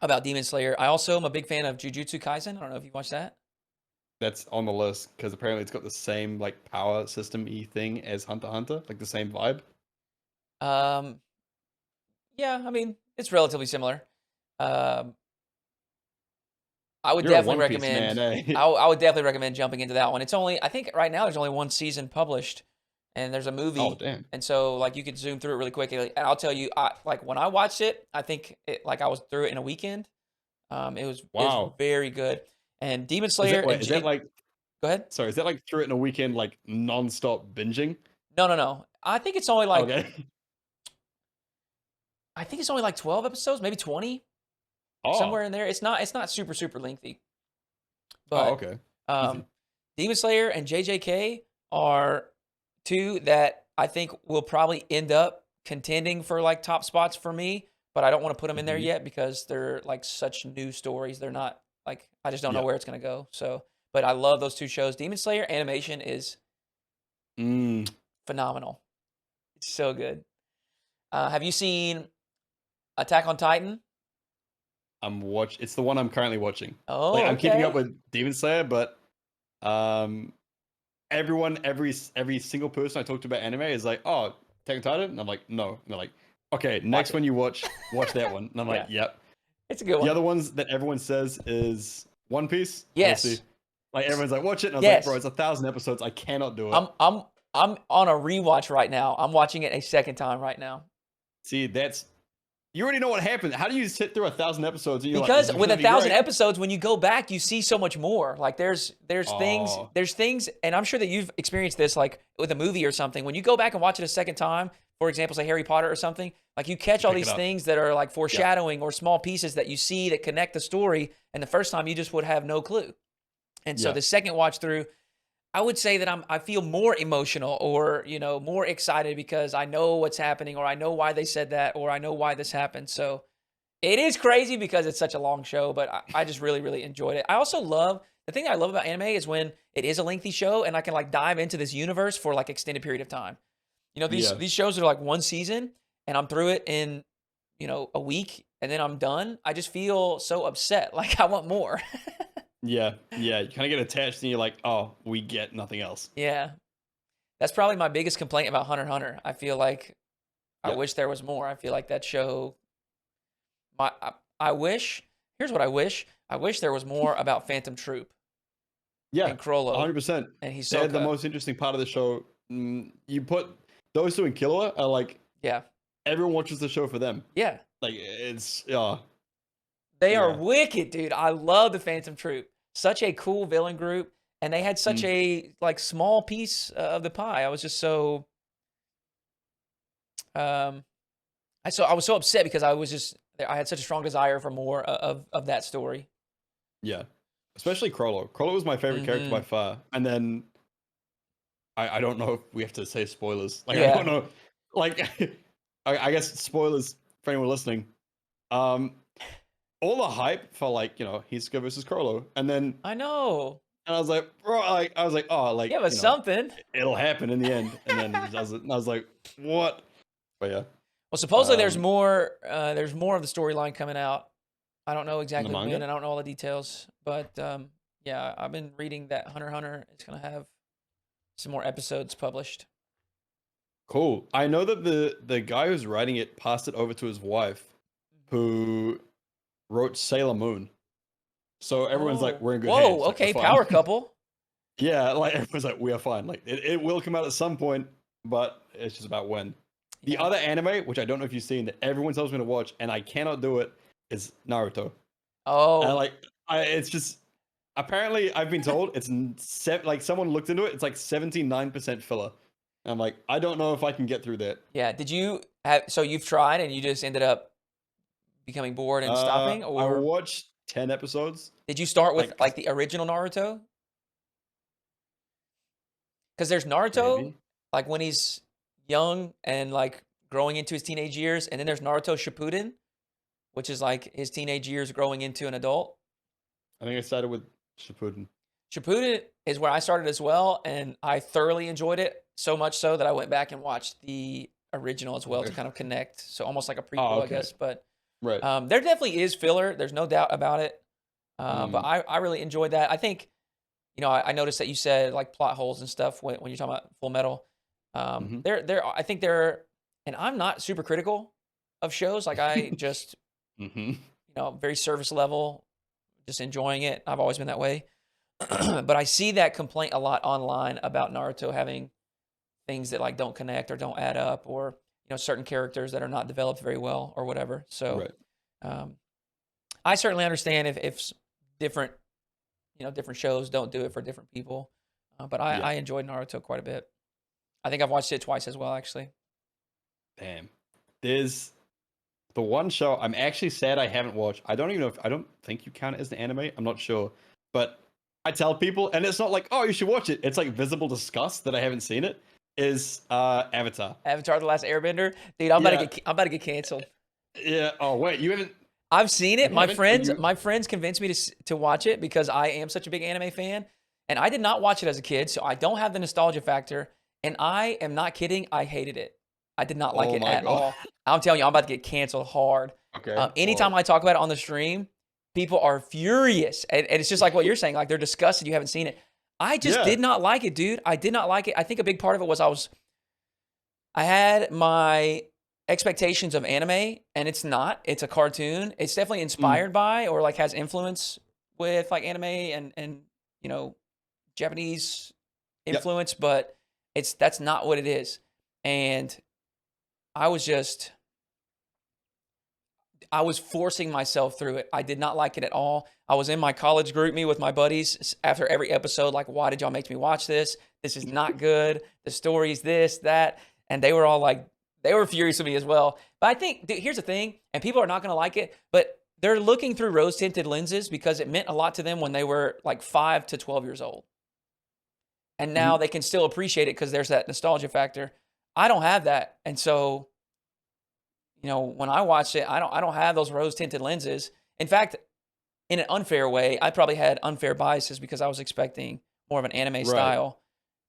B: about Demon Slayer. I also am a big fan of Jujutsu Kaisen. I don't know if you watched that.
A: That's on the list because apparently it's got the same like power system y thing as Hunter x Hunter, like the same vibe.
B: Um, yeah, I mean, it's relatively similar. Um, I would
A: You're a
B: definitely
A: One Piece man,
B: recommend.
A: eh?
B: I would definitely recommend jumping into that one. It's only, I think, right now there's only one season published, and there's a
A: Oh
B: movie,
A: damn!
B: and so like you could zoom through it really quick. And I'll tell you, like when I watched it, I think I was through it in a weekend. It was
A: Wow.
B: very good. And Demon
A: Is that
B: Slayer
A: wait?
B: and
A: Is that like
B: Go ahead.
A: Sorry, is that like through it in a weekend, like non-stop binging?
B: No, no, no. I think it's only like
A: Okay.
B: 12 episodes, maybe 20,
A: Oh.
B: somewhere in there. It's not super super lengthy.
A: Oh,
B: But
A: okay. Easy.
B: um, Demon Slayer and JJK are two that I think will probably end up contending for like top spots for me. But I don't want to put them in there
A: Hmm.
B: yet because they're like such new stories. They're not like I just don't know
A: Yeah.
B: where it's gonna go. So, but I love those two shows. Demon Slayer animation is
A: Mm,
B: phenomenal. It's so good. Have you seen Attack on Titan?
A: It's the one I'm currently watching. Like
B: Oh,
A: I'm keeping up
B: okay.
A: with Demon Slayer, but um, every single person I talk to about anime is like, "Oh, Attack on Titan," and I'm like, "No." And they're like, "Okay,
B: Watch
A: next
B: it.
A: one you watch that one." And I'm like,
B: Yeah,
A: "Yep."
B: it's a good
A: The
B: one.
A: other ones that everyone says is One Piece, obviously.
B: Yes.
A: Like everyone's like, "Watch it," and I was like, "Bro,
B: Yes.
A: it's 1,000 episodes. I cannot do it."
B: I'm on a rewatch right now. I'm watching it a second time right now.
A: See, that's you already know what happened. How do you sit through 1,000 episodes and you're like, "This
B: Because
A: is
B: with
A: gonna
B: a
A: be
B: thousand
A: great"?
B: episodes, when you go back, you see so much more. Like
A: Oh,
B: there's things, and I'm sure that you've experienced this, like with a movie or something. When you go back and watch it a second time, for example, say Harry Potter or something, like you catch
A: you
B: all
A: pick it
B: these
A: up.
B: things that are like
A: Yeah,
B: foreshadowing or small pieces that you see that connect the story, and the first time you just would have no clue. And so
A: yeah,
B: the second watch through, I would say that I feel more emotional or, more excited because I know what's happening or I know why they said that or I know why this happened. So it is crazy because it's such a long show, but I just really, really enjoyed it. I also love the thing that I love about anime is when it is a lengthy show and I can like dive into this universe for like extended period of time. These
A: yeah.
B: these shows are like one season and I'm through it in, a week and then I'm done. I just feel so upset. Like I want more.
A: Yeah, yeah, you kinda get attached and you're like, "Oh, we get nothing else."
B: Yeah. That's probably my biggest complaint about Hunter x Hunter. I feel like I
A: Yeah,
B: wish there was more. I feel like that show I wish here's what I wish. I wish there was more about Phantom Troop
A: yeah,
B: and Krollo
A: 100%.
B: and
A: They had the
B: Hisoka.
A: most interesting part of the show. You put those 2 in Killua are like
B: Yeah.
A: everyone watches the show for them.
B: Yeah.
A: Like, it's
B: They are
A: yeah.
B: wicked, dude. I love the Phantom Troop. Such a cool villain group and they had such
A: Mm,
B: a like small piece of the pie. I was just so um I was so upset because I had such a strong desire for more of that story.
A: yeah. Especially Krollo. Krollo was my favorite character by
B: Mhm.
A: far, and then I don't know if we have to say spoilers. Like, I don't
B: Yeah.
A: know. Like, I guess spoilers for anyone listening. Um, all the hype for like Hisoka versus Krollo,
B: I know.
A: and I was like, bro, like I was like, oh, like
B: Yeah, but something.
A: it'll happen in the end, and then I was like, what? But yeah,
B: Well, supposedly
A: um,
B: there's more of the storyline coming out. I don't know
A: in the
B: exactly when,
A: manga.
B: and I don't know all the details, but yeah, I've been reading that Hunter x Hunter is gonna have some more episodes published.
A: Cool. I know that the guy who's writing it passed it over to his wife, who wrote Sailor Moon. So everyone's like,
B: Oh,
A: we're in good
B: whoa,
A: hands. Like, we're
B: okay,
A: fine.
B: power couple.
A: Yeah, like everyone's like, we are fine. Like it will come out at some point, but it's just about when. The
B: Yeah.
A: other anime, which I don't know if you've seen, that everyone tells me to watch, and I cannot do it, is Naruto. And
B: Oh,
A: like, it's just apparently I've been told like someone looked into it. It's like 79% filler. And I'm like, I don't know if I can get through that.
B: yeah. Did you have? So you've tried and you just ended up becoming bored and stopping,
A: I
B: or
A: watched 10 episodes.
B: did you start with
A: Like,
B: like the original Naruto? Because there's Naruto,
A: maybe.
B: like when he's young and like growing into his teenage years, and then there's Naruto Shippuden, which is like his teenage years growing into an adult.
A: I think I started with Shippuden.
B: Shippuden is where I started as well, and I thoroughly enjoyed it so much so that I went back and watched the original as well to
A: Okay.
B: kind of connect. So almost like a
A: Oh,
B: prequel, I
A: okay.
B: guess. But
A: Right.
B: there definitely is filler. There's no doubt about it. But
A: Mm,
B: I really enjoyed that. I think I noticed that you said like plot holes and stuff when you're talking about Full Metal.
A: hmm
B: I think they're, and I'm not super critical of shows. Like I just
A: hmm
B: very surface level, just enjoying it. I've always been that way. But I see that complaint a lot online about Naruto having things that like don't connect or don't add up, or certain characters that are not developed very well or whatever. So
A: Right.
B: um, I certainly understand if different different shows don't do it for different people. But
A: Yeah.
B: I enjoyed Naruto quite a bit. I think I've watched it twice as well, actually.
A: Damn. There's the one show I'm actually sad I haven't watched. I don't think you count it as an anime. I'm not sure. But I tell people, and it's not like, oh, you should watch it. It's like visible disgust that I haven't seen it. Is Avatar.
B: Avatar: The Last Airbender, dude.
A: Yeah.
B: I'm about to get canceled.
A: Yeah. Oh wait, you haven't.
B: I've seen it.
A: You haven't? Or you...
B: My friends convinced me to watch it because I am such a big anime fan, and I did not watch it as a kid, so I don't have the nostalgia factor. And I am not kidding. I hated it. I did not like
A: Oh
B: it
A: my
B: at
A: God.
B: all. I'm telling you, I'm about to get canceled hard.
A: Okay.
B: Anytime I talk about it on the stream, people are furious, and it's just like what you're saying. Like they're disgusted you haven't seen it. I just did not like it, dude. I did not like it. I think a big part of it was I had my expectations of anime, and it's not. It's a cartoon. It's definitely inspired by or like has influence with like anime and Japanese influence, but that's not what it is. And I was forcing myself through it. I did not like it at all. I was in my college group me with my buddies after every episode, like, why did y'all make me watch this? This is not good. The story's this, that. And they were all like, they were furious with me as well. But I think, dude, here's the thing, and people are not going to like it, but they're looking through rose-tinted lenses because it meant a lot to them when they were like 5 to 12 years old. And now they can still appreciate it because there's that nostalgia factor. I don't have that. And so, when I watch it, I don't have those rose-tinted lenses. In fact, in an unfair way, I probably had unfair biases because I was expecting more of an anime style.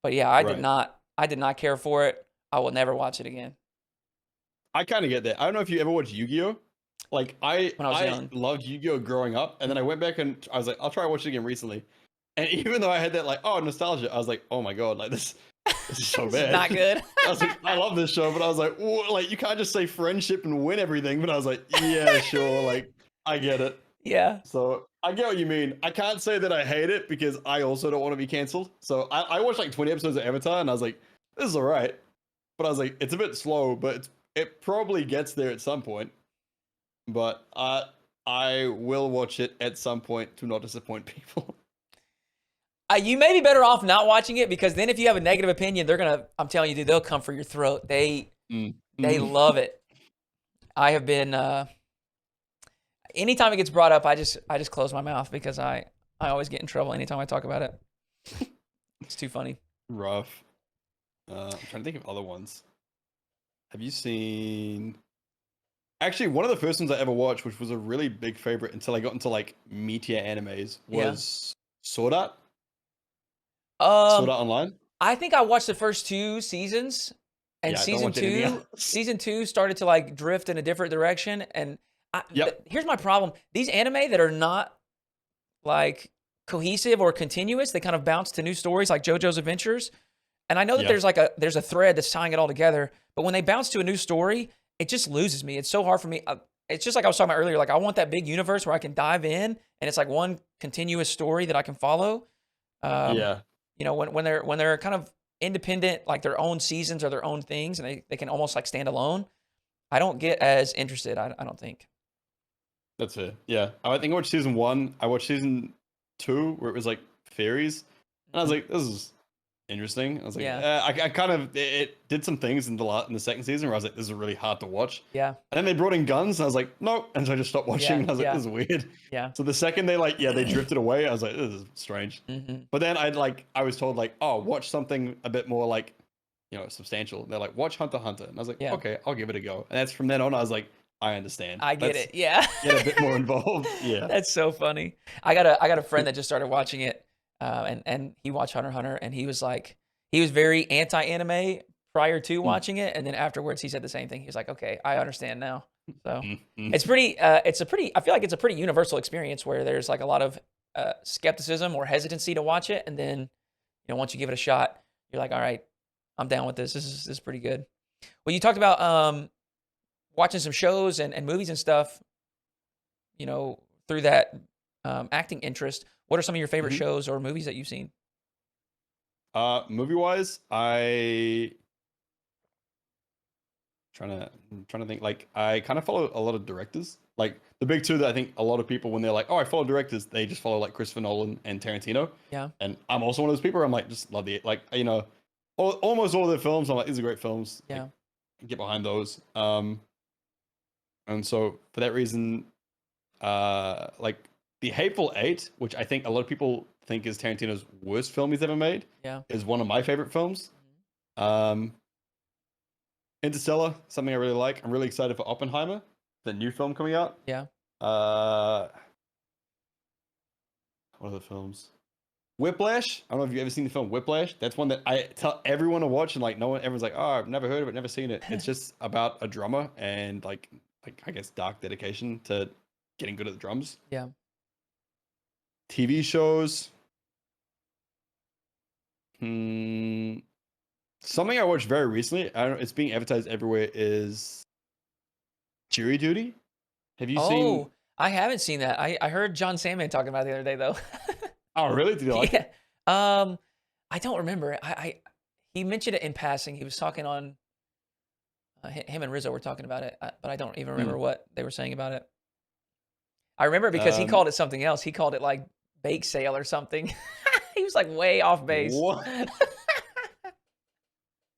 B: But yeah, I did not care for it. I will never watch it again.
A: I kind of get that. I don't know if you ever watched Yu-Gi-Oh. Like I
B: young.
A: loved Yu-Gi-Oh growing up, and then I went back and I was like, I'll try watching it again recently. And even though I had that like, oh, nostalgia, I was like, oh my God, like this is so
B: This is
A: bad.
B: not good.
A: I was like, I love this show, but I was like, whoa, like you can't just say friendship and win everything. But I was like, yeah, sure, like I get it.
B: Yeah.
A: So I get what you mean. I can't say that I hate it because I also don't want to be canceled. So I watched like 20 episodes of Avatar, and I was like, this is all right. But I was like, it's a bit slow, but it probably gets there at some point. But I will watch it at some point to not disappoint people.
B: You may be better off not watching it because then if you have a negative opinion, I'm telling you, dude, they'll come for your throat. They love it. I have been, anytime it gets brought up, I just close my mouth because I always get in trouble anytime I talk about it. It's too funny.
A: Rough. I'm trying to think of other ones. Have you seen... Actually, one of the first ones I ever watched, which was a really big favorite until I got into like meteor animes, was Sword Art. Sword Art Online.
B: I think I watched the first 2 seasons, and season two started to like drift in a different direction. And here's my problem: these anime that are not like cohesive or continuous, they kind of bounce to new stories, like JoJo's Adventures. And I know that there's a thread that's tying it all together, but when they bounce to a new story, it just loses me. It's so hard for me. It's just like I was talking about earlier. Like I want that big universe where I can dive in, and it's like one continuous story that I can follow. When they're kind of independent, like their own seasons or their own things, and they can almost like stand alone, I don't get as interested. I don't think.
A: That's it. Yeah, I think I watched season 1. I watched season 2 where it was like fairies, and I was like, this is interesting. I was like, I kind of it did some things in the second season where I was like, this is really hard to watch.
B: Yeah.
A: And then they brought in guns, and I was like, nope. And so I just stopped watching. And I was like, this is weird.
B: Yeah.
A: So the second they they drifted away, I was like, this is strange. But then I was told like, oh, watch something a bit more like, substantial. They're like, watch Hunter x Hunter, and I was like, okay, I'll give it a go. And that's from then on, I was like, I understand.
B: I get it. Yeah.
A: Get a bit more involved. Yeah.
B: That's so funny. I got a friend that just started watching it, and he watched Hunter x Hunter, and he was very anti-anime prior to watching it, and then afterwards he said the same thing. He was like, okay, I understand now. So it's pretty. I feel like it's a pretty universal experience where there's like a lot of skepticism or hesitancy to watch it, and then once you give it a shot, you're like, all right, I'm down with this. This is pretty good. Well, you talked about watching some shows and movies and stuff, through that acting interest. What are some of your favorite shows or movies that you've seen?
A: Movie wise, trying to think. Like, I kind of follow a lot of directors. Like the big two that I think a lot of people, when they're like, "Oh, I follow directors," they just follow like Christopher Nolan and Tarantino.
B: Yeah.
A: And I'm also one of those people where I'm like, just love the like, almost all their films. I'm like, these are great films. Like,
B: Yeah.
A: get behind those. And so for that reason, like The Hateful Eight, which I think a lot of people think is Tarantino's worst film he's ever made,
B: Yeah.
A: is one of my favorite films.
B: Mhm.
A: Um, Interstellar, something I really like. I'm really excited for Oppenheimer, the new film coming out.
B: Yeah.
A: Uh, what are the films? Whiplash. I don't know if you've ever seen the film Whiplash. That's one that I tell everyone to watch, and like no one, everyone's like, "Oh, I've never heard of it, never seen it." It's just about a drummer and like I guess dark dedication to getting good at the drums.
B: Yeah.
A: TV shows. Hmm. Something I watched very recently. I don't. It's being advertised everywhere. Is Jury Duty. Have you seen?
B: Oh, I haven't seen that. I heard John Sandman talking about it the other day though.
A: Oh, really? Did you like
B: Yeah.
A: it?
B: I don't remember. He mentioned it in passing. He was talking on him and Rizzo were talking about it, but I don't even
A: Hmm.
B: remember what they were saying about it. I remember because he
A: Um.
B: called it something else. He called it like bake sale or something. He was like way off base.
A: What?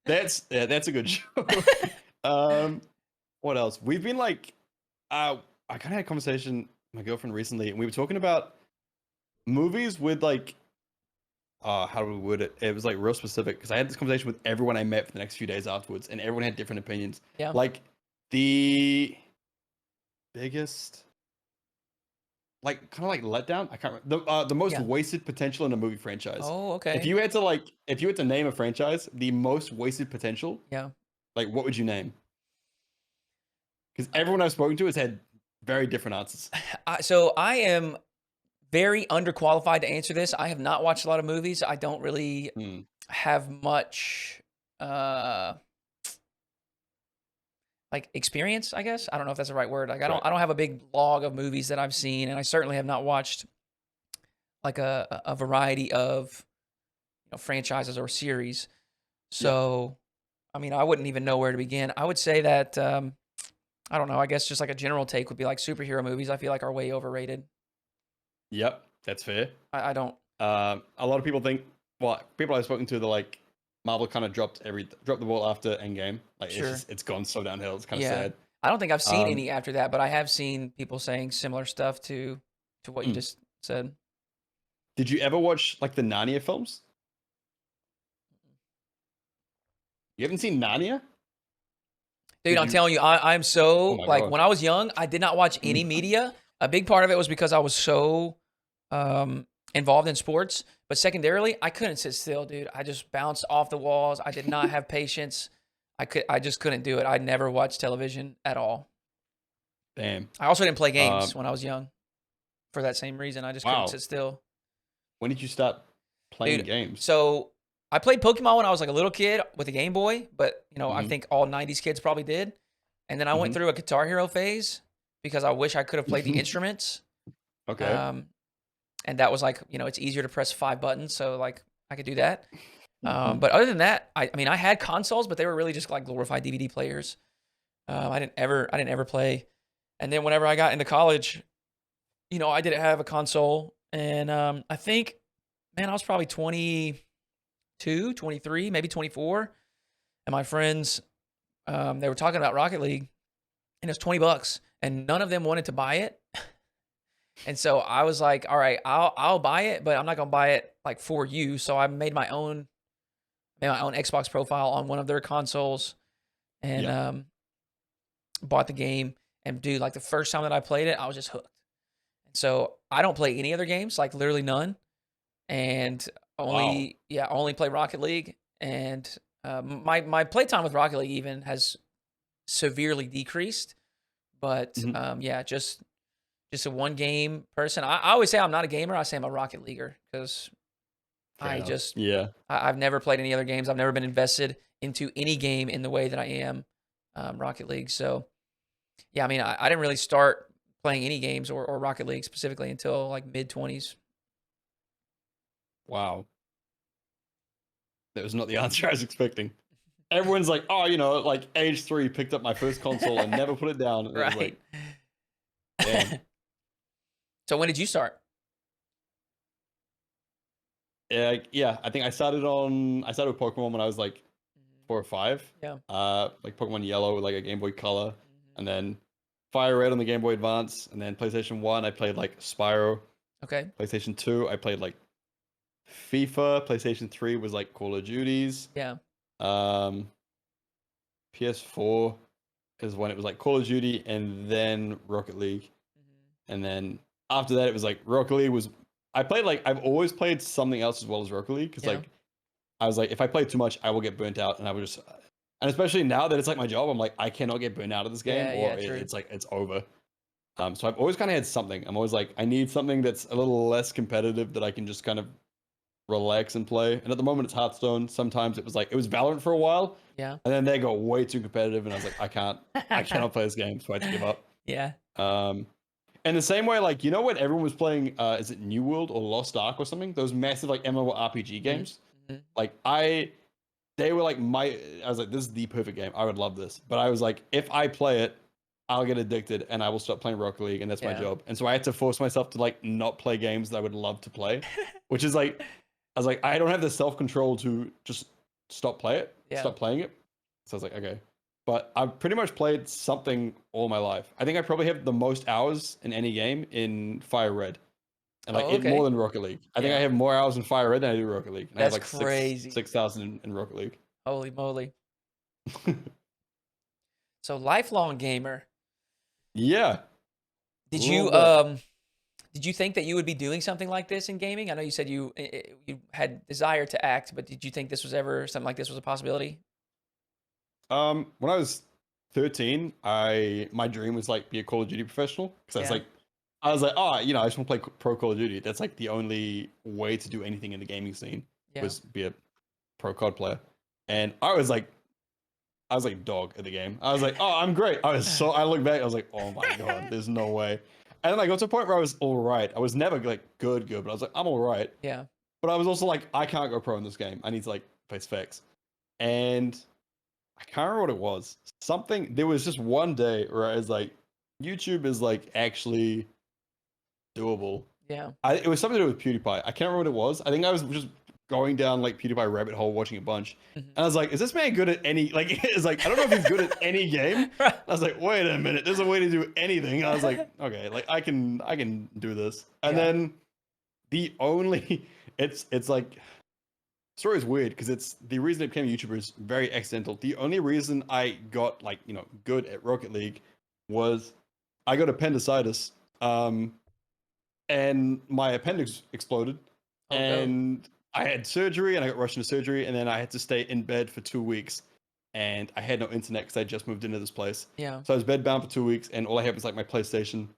A: That's a good show. um. What else? We've been like, I kind of had a conversation with my girlfriend recently, and we were talking about movies with like, how do we word it? It was like real specific because I had this conversation with everyone I met for the next few days afterwards, and everyone had different opinions.
B: Yeah.
A: Like the biggest, like kind of like letdown. I can't remember the most
B: Yeah.
A: wasted potential in a movie franchise.
B: Oh,
A: If
B: okay.
A: you had to like, if you had to name a franchise, the most wasted potential,
B: Yeah.
A: like what would you name? Because everyone I've spoken to has had very different answers.
B: So I am very underqualified to answer this. I have not watched a lot of movies. I don't really
A: Hmm.
B: have much like experience, I guess. I don't know if that's the right word. Like
A: Right.
B: I don't have a big log of movies that I've seen, and I certainly have not watched like a variety of franchises or series.
A: Yep.
B: So I mean, I wouldn't even know where to begin. I would say that I don't know. I guess just like a general take would be like superhero movies. I feel like are way overrated.
A: Yep. That's fair.
B: I don't.
A: A lot of people think, well, people I've spoken to, they're like, Marvel kind of dropped the ball after Endgame. Like
B: Sure.
A: it's gone so downhill. It's kind of
B: Yeah.
A: sad.
B: I don't think I've seen
A: Um,
B: any after that, but I have seen people saying similar stuff to what you
A: mm.
B: just said.
A: Did you ever watch like the Narnia films? You haven't seen Narnia?
B: Dude,
A: Did
B: I'm
A: you?
B: telling you, I'm
A: Oh
B: so
A: my
B: like
A: god.
B: when I was young, I did not watch any media. A big part of it was because I was so involved in sports, but secondarily, I couldn't sit still, dude. I just bounced off the walls. I did not have patience. I just couldn't do it. I never watched television at all.
A: Damn.
B: I also didn't play games
A: Um,
B: when I was young for that same reason. I just couldn't
A: wow.
B: sit still.
A: When did you start playing
B: Dude,
A: games?
B: so I played Pokemon when I was like a little kid with a Game Boy, but I
A: Hmm.
B: think all 90s kids probably did. And then I went
A: Hmm.
B: through a Guitar Hero phase because I wish I could have played the instruments.
A: Okay.
B: Um, and that was like, it's easier to press 5 buttons, so like I could do that. But other than that, I mean, I had consoles, but they were really just like glorified DVD players. I didn't ever play. And then whenever I got into college, I didn't have a console, and I think, man, I was probably 22, 23, maybe 24, and my friends, they were talking about Rocket League, and it was $20, and none of them wanted to buy it. And so I was like, all right, I'll buy it, but I'm not gonna buy it like for you. So I made my own Xbox profile on one of their consoles, and
A: Yep.
B: bought the game. And dude, like the first time that I played it, I was just hooked. And so I don't play any other games, like literally none, and
A: Wow.
B: only play Rocket League. And my playtime with Rocket League even has severely decreased. But
A: Hmm.
B: yeah, just a one game person. I always say I'm not a gamer. I say I'm a Rocket Leaguer because
A: Fair
B: I
A: enough.
B: just
A: Yeah.
B: I've never played any other games. I've never been invested into any game in the way that I am Rocket League. So yeah, I mean, I didn't really start playing any games or Rocket League specifically until like mid 20s.
A: Wow. That was not the answer I was expecting. everyone's like, oh, like age 3 picked up my first console and never put it down. And it was like,
B: Right.
A: damn.
B: So when did you start?
A: Yeah, I think I started with Pokemon when I was like
B: Mhm.
A: 4 or 5.
B: Yeah.
A: Like Pokemon Yellow with like a Game Boy Color,
B: Mhm.
A: and then Fire Red on the Game Boy Advance, and then PlayStation 1 I played like Spyro.
B: Okay.
A: PlayStation 2 I played like FIFA. PlayStation 3 was like Call of Duties.
B: Yeah.
A: Um, PS4 is when it was like Call of Duty and then Rocket League.
B: Mhm.
A: And then after that, it was like Rocket League was. I played like I've always played something else as well as Rocket League because
B: Yeah.
A: like I was like if I play too much, I will get burnt out, and I would just. And especially now that it's like my job, I'm like I cannot get burnt out of this game,
B: Yeah,
A: or
B: yeah, true.
A: it's like it's over. So I've always kind of had something. I'm always like I need something that's a little less competitive that I can just kind of relax and play. And at the moment, it's Hearthstone. Sometimes it was Valorant for a while,
B: Yeah.
A: and then they got way too competitive, and I was like I cannot play this game, so I had to give up.
B: Yeah.
A: Um, and the same way, like when everyone was playing, is it New World or Lost Ark or something? Those massive like MMORPG
B: Mhm.
A: games.
B: Mhm.
A: Like they were like I was like, this is the perfect game. I would love this. But I was like, if I play it, I'll get addicted and I will stop playing Rocket League, and that's my
B: Yeah.
A: job. And so I had to force myself to like not play games that I would love to play, which is like, I was like, I don't have the self control to just
B: Yeah.
A: stop playing it. So I was like, okay. But I've pretty much played something all my life. I think I probably have the most hours in any game in Fire Red, and like
B: Oh,
A: it more
B: okay.
A: than Rocket League. I think I
B: Yeah.
A: have more hours in Fire Red than I do Rocket League, and I have
B: That's
A: like
B: crazy.
A: 6,000 in Rocket League.
B: Holy moly. So lifelong gamer.
A: Yeah, a
B: Did
A: little
B: you
A: bit.
B: did you think that you would be doing something like this in gaming? I know you said you had desire to act, but did you think this was ever something like this was a possibility?
A: When I was 13, my dream was like be a Call of Duty professional because
B: Yeah.
A: I was like, oh, I just want to play pro Call of Duty. That's like the only way to do anything in the gaming scene
B: Yeah.
A: was be a pro COD player, and I was like dog at the game. I was like, oh, I'm great. I look back, I was like, oh my god, there's no way. And then I got to a point where I was all right. I was never like good, but I was like, I'm all right.
B: Yeah.
A: But I was also like, I can't go pro in this game. I need to like face facts. And I can't remember what it was. There was just one day where I was like, YouTube is like actually doable.
B: Yeah.
A: It was something to do with PewDiePie. I can't remember what it was. I think I was just going down like PewDiePie rabbit hole watching a bunch.
B: Mhm.
A: And I was like, is this man good at any like it's like I don't know if he's good at any game.
B: Right.
A: I was like, wait a minute, there's a way to do anything. And I was like, okay, like I can do this. And
B: Yeah.
A: then the only it's like story is weird because it's the reason I became a YouTuber is very accidental. The only reason I got like, good at Rocket League was I got appendicitis. And my appendix exploded,
B: Oh no.
A: and I had surgery, and I got rushed into surgery, and then I had to stay in bed for 2 weeks, and I had no internet because I just moved into this place.
B: Yeah.
A: So I was bedbound for 2 weeks, and all I had was like my PlayStation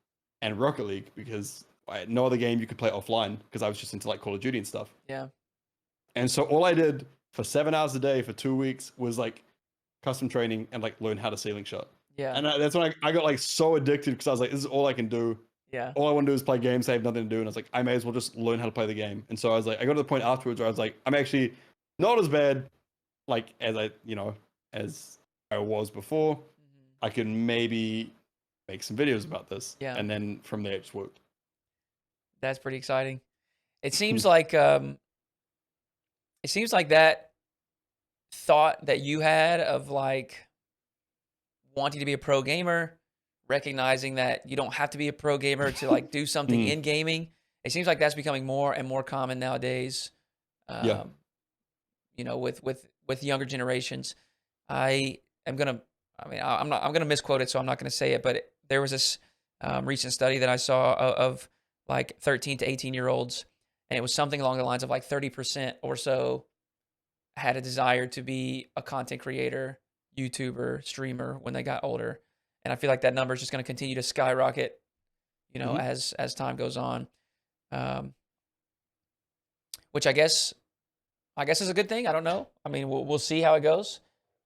A: and Rocket League because I had no other game you could play offline because I was just into like Call of Duty and stuff.
B: Yeah.
A: And so all I did for 7 hours a day for 2 weeks was like custom training and like learn how to ceiling shot.
B: Yeah.
A: And that's when I got like so addicted because I was like, this is all I can do.
B: Yeah.
A: All I want to do is play games. I have nothing to do. And I was like, I may as well just learn how to play the game. And so I was like, I got to the point afterwards where I was like, I'm actually not as bad like as I was before.
B: Mhm.
A: I can maybe make some videos about this.
B: Yeah.
A: And then from there it just worked.
B: That's pretty exciting. It seems like that thought that you had of like wanting to be a pro gamer, recognizing that you don't have to be a pro gamer to like do something
A: Mm,
B: in gaming. It seems like that's becoming more and more common nowadays.
A: yeah.
B: Um, with younger generations. I am gonna. I mean, I'm not. I'm gonna misquote it, so I'm not gonna say it. But there was this recent study that I saw of like 13 to 18-year-olds, and it was something along the lines of like 30% or so had a desire to be a content creator, YouTuber, streamer when they got older. And I feel like that number is just going to continue to skyrocket,
A: Hmm.
B: as time goes on. Um, which I guess is a good thing. I don't know. I mean, we'll see how it goes.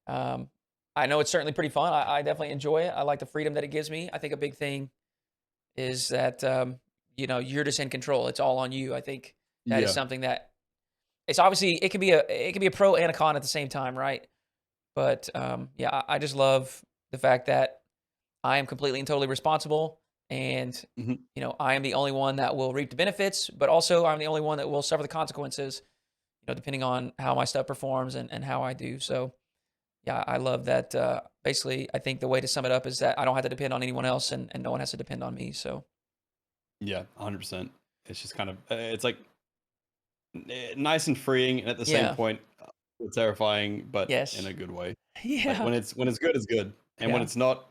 B: Um, I know it's certainly pretty fun. I definitely enjoy it. I like the freedom that it gives me. I think a big thing is that you're just in control. It's all on you. I think that is
A: Yeah.
B: something that it's obviously it can be a pro and a con at the same time, right? But yeah, I just love the fact that I am completely and totally responsible, and
A: Mhm.
B: I am the only one that will reap the benefits, but also I'm the only one that will suffer the consequences. Depending on how my stuff performs and how I do. So yeah, I love that. Basically, I think the way to sum it up is that I don't have to depend on anyone else, and no one has to depend on me. So
A: Yeah, 100%. It's just kind of it's like nice and freeing, and at the same
B: yeah,
A: point, terrifying, but in
B: yes,
A: a good way. Like
B: yeah,
A: when it's good, it's good, and when
B: yeah,
A: it's not,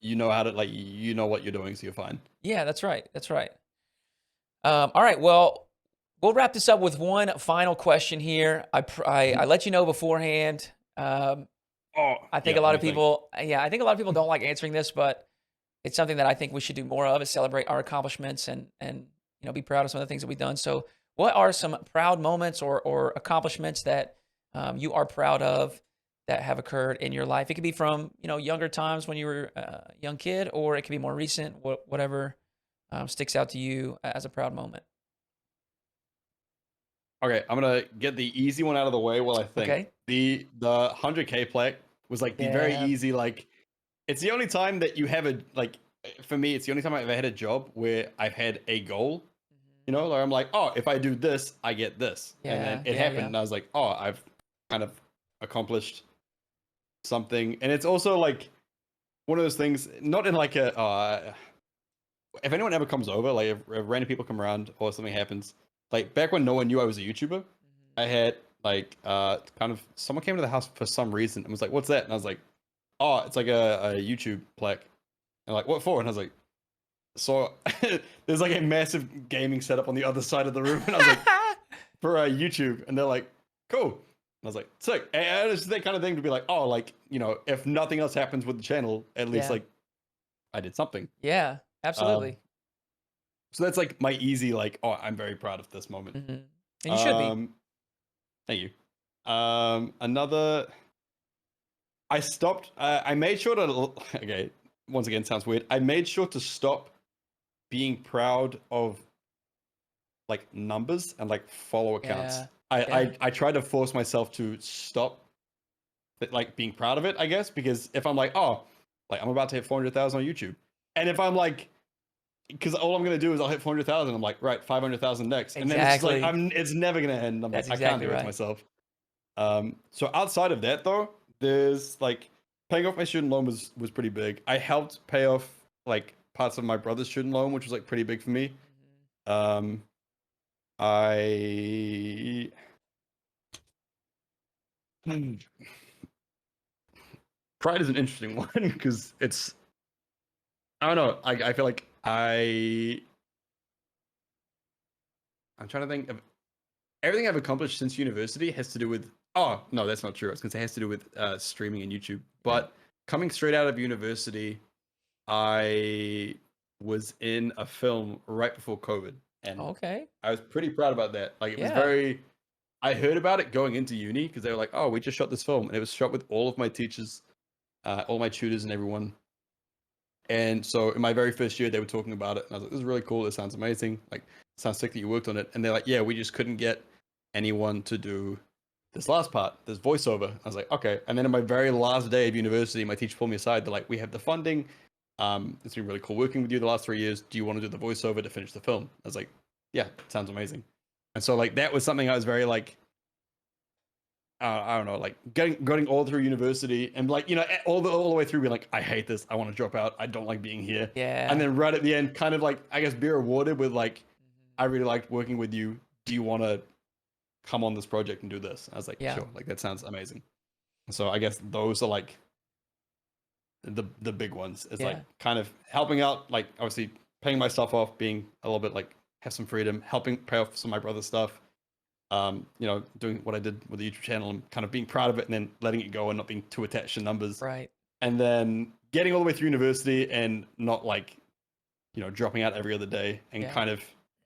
A: you know how to like you know what you're doing, so you're fine.
B: yeah. That's right. That's right. All right. Well, we'll wrap this up with one final question here. I
A: Mhm.
B: let you know beforehand.
A: Oh,
B: I think
A: yeah.
B: a
A: Let
B: lot
A: me
B: of
A: think.
B: people, yeah, I think a lot of people don't like answering this, but it's something that I think we should do more of is celebrate our accomplishments and be proud of some of the things that we've done. So, what are some proud moments or accomplishments that you are proud of that have occurred in your life? It could be from younger times when you were a young kid, or it could be more recent. Whatever sticks out to you as a proud moment.
A: Okay, I'm gonna get the easy one out of the way while I think.
B: Okay.
A: The 100K plaque was like the very
B: Yeah.
A: easy like. It's the only time that you have a like. For me, it's the only time I've ever had a job where I've had a goal. You
B: Mhm.
A: know, like I'm like, oh, if I do this, I get this, and then
B: Yeah.
A: it
B: Yeah.
A: happened,
B: Yeah.
A: and I was like, oh, I've kind of accomplished something, and it's also like one of those things. Not in like a. If anyone ever comes over, like if random people come around or something happens, like back when no one knew I was a YouTuber,
B: Mhm.
A: I had like kind of someone came to the house for some reason and was like, "What's that?" And I was like, "Oh, it's like a YouTube plaque." And like, "What for?" And I was like, "So there's like a massive gaming setup on the other side of the room," and I was like, "For YouTube," and they're like, "Cool." And I was like, "Sick." And it's that kind of thing to be like, "Oh, like if nothing else happens with the channel, at least
B: Yeah.
A: like I did something."
B: Yeah.
A: Um,
B: Absolutely.
A: so that's like my easy like, "Oh, I'm very proud of this moment."
B: Hmm. And you should be.
A: Um, Thank you. Another. I stopped. I made sure to. Okay, once again, sounds weird. I made sure to stop being proud of like numbers and like follow accounts.
B: Yeah. Yeah.
A: I tried to force myself to stop like being proud of it. I guess because if I'm like, oh, like I'm about to hit 400,000 on YouTube, and if I'm like, because all I'm gonna do is I'll hit 400,000. I'm like, right, 500,000 next, and then it's just like
B: Exactly.
A: It's never gonna end. I'm like,
B: That's
A: I can't
B: exactly
A: do it to
B: right.
A: myself. So outside of that though, there's like paying off my student loan was pretty big. I helped pay off like parts of my brother's student loan, which was like pretty big for me.
B: Mhm.
A: Um, I Hmm. Pride is an interesting one because it's I don't know. I feel like I'm trying to think of everything I've accomplished since university has to do with. Oh no, that's not true. I was gonna say it has to do with streaming and YouTube.
B: Yeah.
A: But coming straight out of university, I was in a film right before COVID, and
B: Okay.
A: I was pretty proud about that. Like, it was
B: Yeah.
A: very. I heard about it going into uni because they were like, "Oh, we just shot this film," and it was shot with all of my teachers, all my tutors, and everyone. And so, in my very first year, they were talking about it, and I was like, "This is really cool. This sounds amazing. Like, sounds sick that you worked on it." And they're like, "Yeah, we just couldn't get anyone to do this last part, this voiceover." I was like, "Okay." And then in my very last day of university, my teacher pulled me aside. They're like, "We have the funding. It's been really cool working with you the last 3 years. Do you want to do the voiceover to finish the film?" I was like, "Yeah, sounds amazing." And so like that was something I was very like I don't know, like getting all through university and like all the way through being like, I hate this, I want to drop out, I don't like being here, and
B: Yeah.
A: then right at the end, kind of like I guess be rewarded with like,
B: Mhm.
A: I really liked working with you. Do you want to come on this project and do this? I was like,
B: Yeah.
A: sure, like that sounds amazing. So I guess those are like the big ones. Is like
B: Yeah.
A: kind of helping out, like obviously paying my stuff off, being a little bit like have some freedom, helping pay off some of my brother's stuff. Doing what I did with the YouTube channel and kind of being proud of it and then letting it go and not being too attached to numbers.
B: Right.
A: And then getting all the way through university and not like, dropping out every other day and
B: Yeah.
A: kind of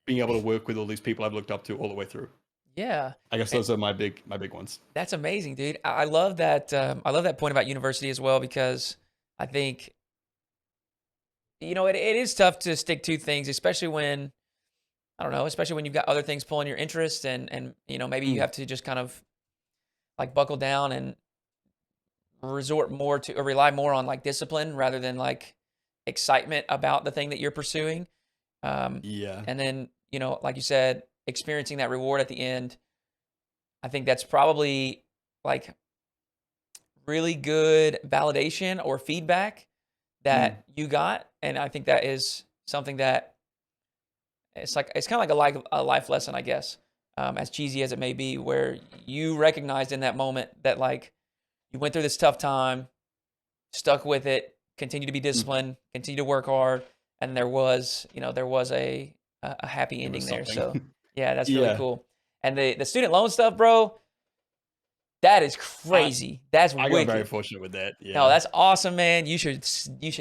A: being able to work with all these people I've looked up to all the way through.
B: Yeah.
A: I guess
B: And
A: those are my big ones.
B: that's amazing, dude. I love that. I love that point about university as well because I think it is tough to stick to things, especially when I don't know, especially when you've got other things pulling your interest and maybe you
A: Mm,
B: have to just kind of like buckle down and resort more to or rely more on like discipline rather than like excitement about the thing that you're pursuing.
A: Yeah.
B: And then, like you said, experiencing that reward at the end, I think that's probably like really good validation or feedback
A: Mm.
B: that you got. And I think that is something that it's kind of like a life lesson, I guess, as cheesy as it may be, where you recognized in that moment that like you went through this tough time, stuck with it, continue to be
A: Mm.
B: disciplined, continue to work hard, and there was a happy
A: It
B: ending
A: was
B: there.
A: something.
B: So yeah, that's really
A: Yeah.
B: cool. And the student loan stuff, bro, that is
A: I
B: crazy. That's
A: I got very
B: wicked.
A: fortunate with that.
B: No,
A: Yeah.
B: that's awesome, man. You should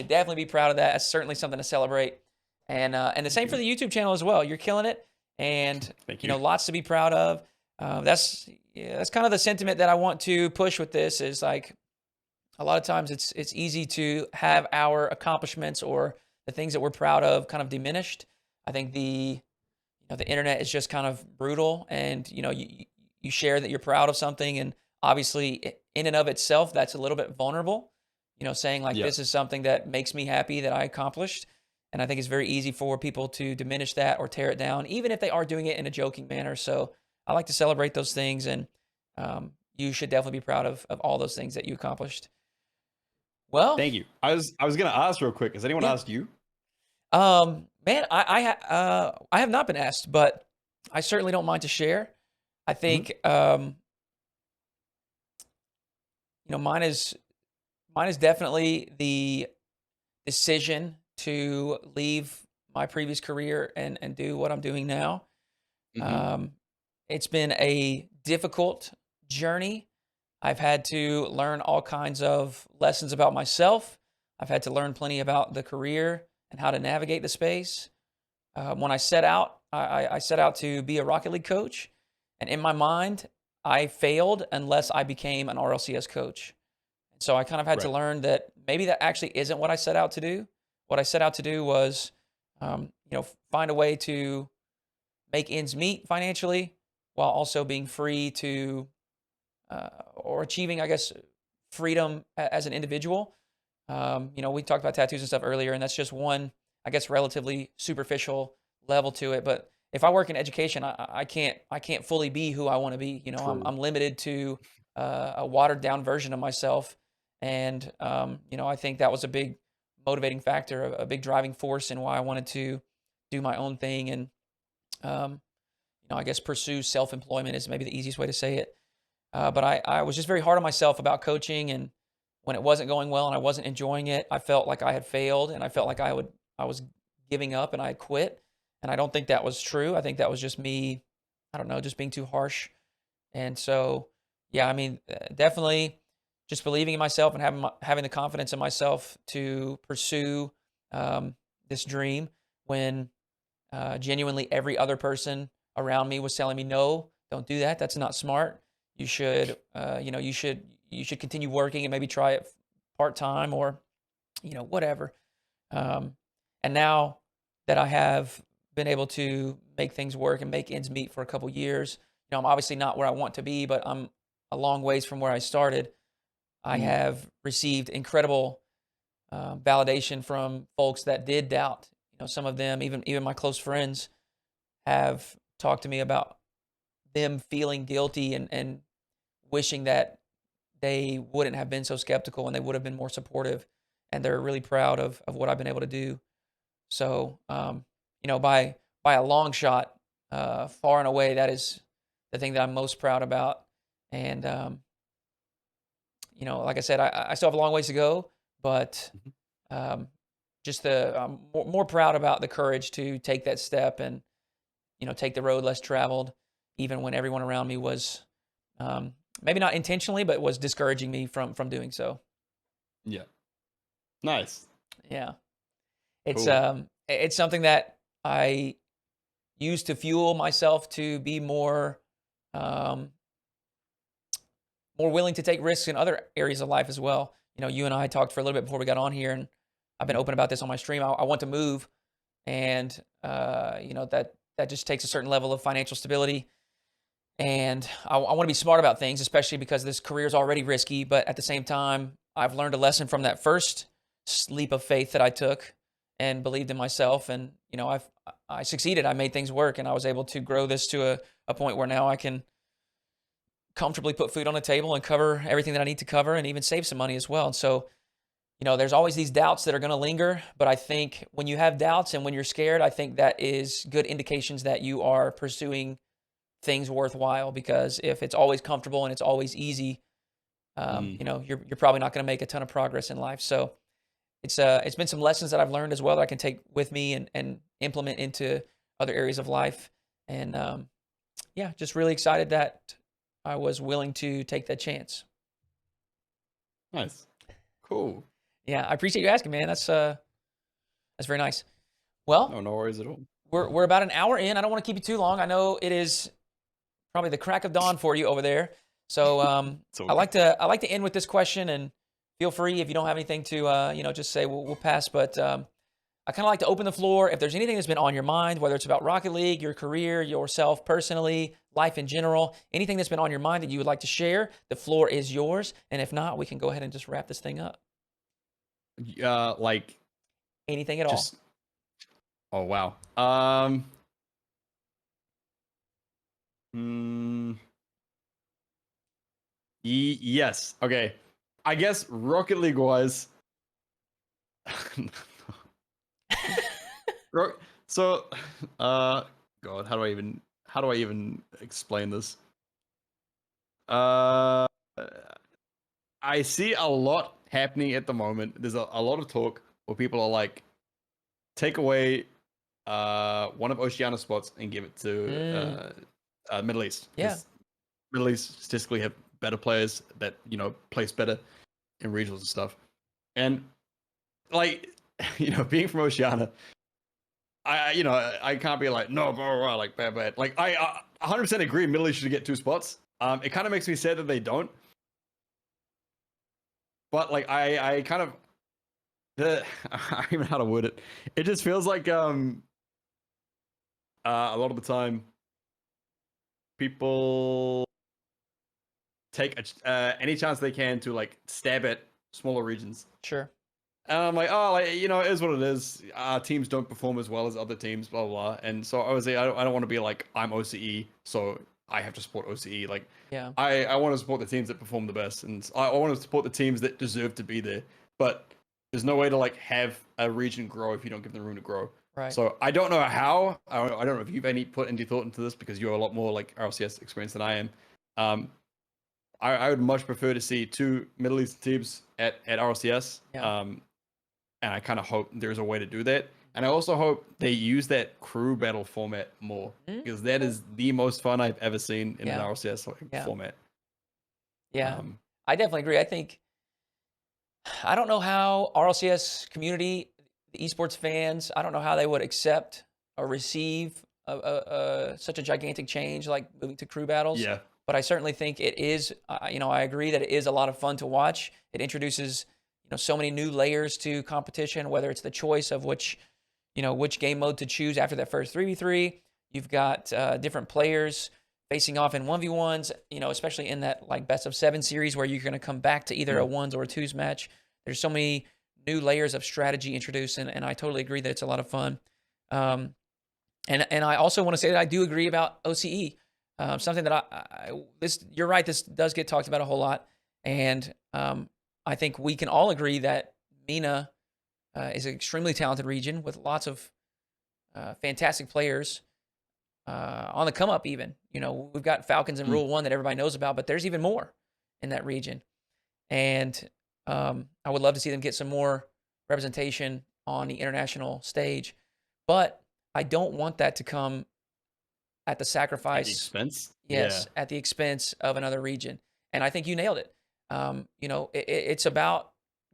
B: definitely be proud of that. That's certainly something to celebrate. And the
A: Thank
B: same for
A: you.
B: the YouTube channel as well. You're killing it, and
A: Thank you.
B: lots to be proud of. That's kind of the sentiment that I want to push with this. Is like a lot of times it's easy to have our accomplishments or the things that we're proud of kind of diminished. I think the internet is just kind of brutal, and you share that you're proud of something, and obviously in and of itself that's a little bit vulnerable, saying like
A: Yeah.
B: this is something that makes me happy that I accomplished. And I think it's very easy for people to diminish that or tear it down, even if they are doing it in a joking manner. So I like to celebrate those things, and you should definitely be proud of all those things that you accomplished. Well,
A: Thank you. I was gonna ask real quick. Has anyone
B: yeah.
A: asked you?
B: Man, I have not been asked, but I certainly don't mind to share. I
A: Mhm.
B: think mine is definitely the decision to leave my previous career and do what I'm doing now.
A: Mhm.
B: Um, it's been a difficult journey. I've had to learn all kinds of lessons about myself. I've had to learn plenty about the career and how to navigate the space. When I set out, I set out to be a Rocket League coach, and in my mind, I failed unless I became an RLCS coach. So I kind of had to
A: Right.
B: learn that maybe that actually isn't what I set out to do. What I set out to do was, find a way to make ends meet financially while also being free to, or achieving, I guess, freedom as an individual. We talked about tattoos and stuff earlier, and that's just one, I guess, relatively superficial level to it. But if I work in education, I can't fully be who I want to be.
A: True.
B: I'm limited to a watered down version of myself, and I think that was a big motivating factor, a big driving force in why I wanted to do my own thing and um, I guess pursue self employment is maybe the easiest way to say it. But I was just very hard on myself about coaching, and when it wasn't going well and I wasn't enjoying it, I felt like I had failed, and I felt like I was giving up and I had quit. And I don't think that was true. I think that was just me, I don't know, just being too harsh. And so, yeah, I mean, definitely just believing in myself and having the confidence in myself to pursue this dream when genuinely every other person around me was telling me, no, don't do that. That's not smart. You should, you should continue working and maybe try it part time or, whatever. Um, and now that I have been able to make things work and make ends meet for a couple years, I'm obviously not where I want to be, but I'm a long ways from where I started. I
A: Mm.
B: have received incredible validation from folks that did doubt. Some of them, even my close friends, have talked to me about them feeling guilty and wishing that they wouldn't have been so skeptical and they would have been more supportive. And they're really proud of what I've been able to do. So, by a long shot, far and away, that is the thing that I'm most proud about. And like I said, I still have a long ways to go, but
A: Mhm.
B: um, I'm more proud about the courage to take that step and take the road less traveled, even when everyone around me was maybe not intentionally, but was discouraging me from doing so.
A: Yeah. Nice.
B: Yeah, it's
A: Cool.
B: um it's something that I use to fuel myself to be um, more willing to take risks in other areas of life as well. You and I talked for a little bit before we got on here, and I've been
A: Mhm.
B: open about this on my stream. I want to move, and that just takes a certain level of financial stability. And I want to be smart about things, especially because this career is already risky. But at the same time, I've learned a lesson from that first leap of faith that I took and believed in myself. And, I succeeded. I made things work, and I was able to grow this to a point where now I can comfortably put food on the table and cover everything that I need to cover and even save some money as well. And so, there's always these doubts that are going to linger. But I think when you have doubts and when you're scared, I think that is good indications that you are pursuing things worthwhile, because if it's always comfortable and it's always easy, you're probably not going to make a ton of progress in life. So it's been some lessons that I've learned as well that I can take with me and implement into other areas of life. And just really excited that I was willing to take that chance.
A: Nice. Cool.
B: Yeah, I appreciate you asking, man. That's very nice. Well,
A: no worries at all.
B: We're about an hour in. I don't want to keep you too long. I know it is probably the crack of dawn for you over there. So I like to end with this question, and feel free if you don't have anything to just say we'll pass. But I kind of like to open the floor. If there's anything that's been on your mind, whether it's about Rocket League, your career, yourself personally, life in general, anything that's been on your mind that you would like to share, the floor is yours. And if not, we can go ahead and just wrap this thing up.
A: Like
B: anything at all.
A: Oh wow. Yes. Okay. I guess Rocket League wise. So, God, how do I even explain this? I see a lot happening at the moment. There's a lot of talk where people are like, take away one of Oceania's spots and give it to Middle East.
B: Yeah.
A: Middle East statistically have better players that, place better in regionals and stuff. And like, being from Oceania, I can't be like, no, blah, blah, like bad. Like I 100% agree Middle East should get 2 spots. It kind of makes me sad that they don't. But like I kind of I don't even know how to word it. It just feels like a lot of the time people take any chance they can to like stab at smaller regions.
B: Sure.
A: And I'm like, oh, like, it is what it is. Our teams don't perform as well as other teams, blah, blah, blah. And so I was like, I don't want to be like, I'm OCE, so I have to support OCE. Like,
B: yeah,
A: I want to support the teams that perform the best. And I want to support the teams that deserve to be there. But there's no way to like have a region grow if you don't give them room to grow.
B: Right.
A: So I don't know how. I don't know if you've put any thought into this, because you're a lot more like RLCS experience than I am. I would much prefer to see 2 Middle East teams at RLCS.
B: Yeah.
A: And I kind of hope there's a way to do that. And I also hope they use that crew battle format more, because that is the most fun I've ever seen in an RLCS format.
B: Yeah, I definitely agree. I don't know how RLCS community, the esports fans, I don't know how they would accept or receive such a gigantic change like moving to crew battles.
A: Yeah.
B: But I certainly think it is, I agree that it is a lot of fun to watch. It introduces so many new layers to competition, whether it's the choice of which game mode to choose after that first 3v3. You've got different players facing off in 1v1s, especially in that like best of 7 series where you're going to come back to either a 1s or a 2s match. There's so many new layers of strategy introduced, and I totally agree that it's a lot of fun. And I also want to say that I do agree about OCE. Something that you're right, this does get talked about a whole lot. And I think we can all agree that MENA is an extremely talented region with lots of fantastic players on the come up even. We've got Falcons in Rule 1 that everybody knows about, but there's even more in that region. And I would love to see them get some more representation on the international stage. But I don't want that to come at the sacrifice.
A: At the expense?
B: Yes, at the expense of another region. And I think you nailed it. It's about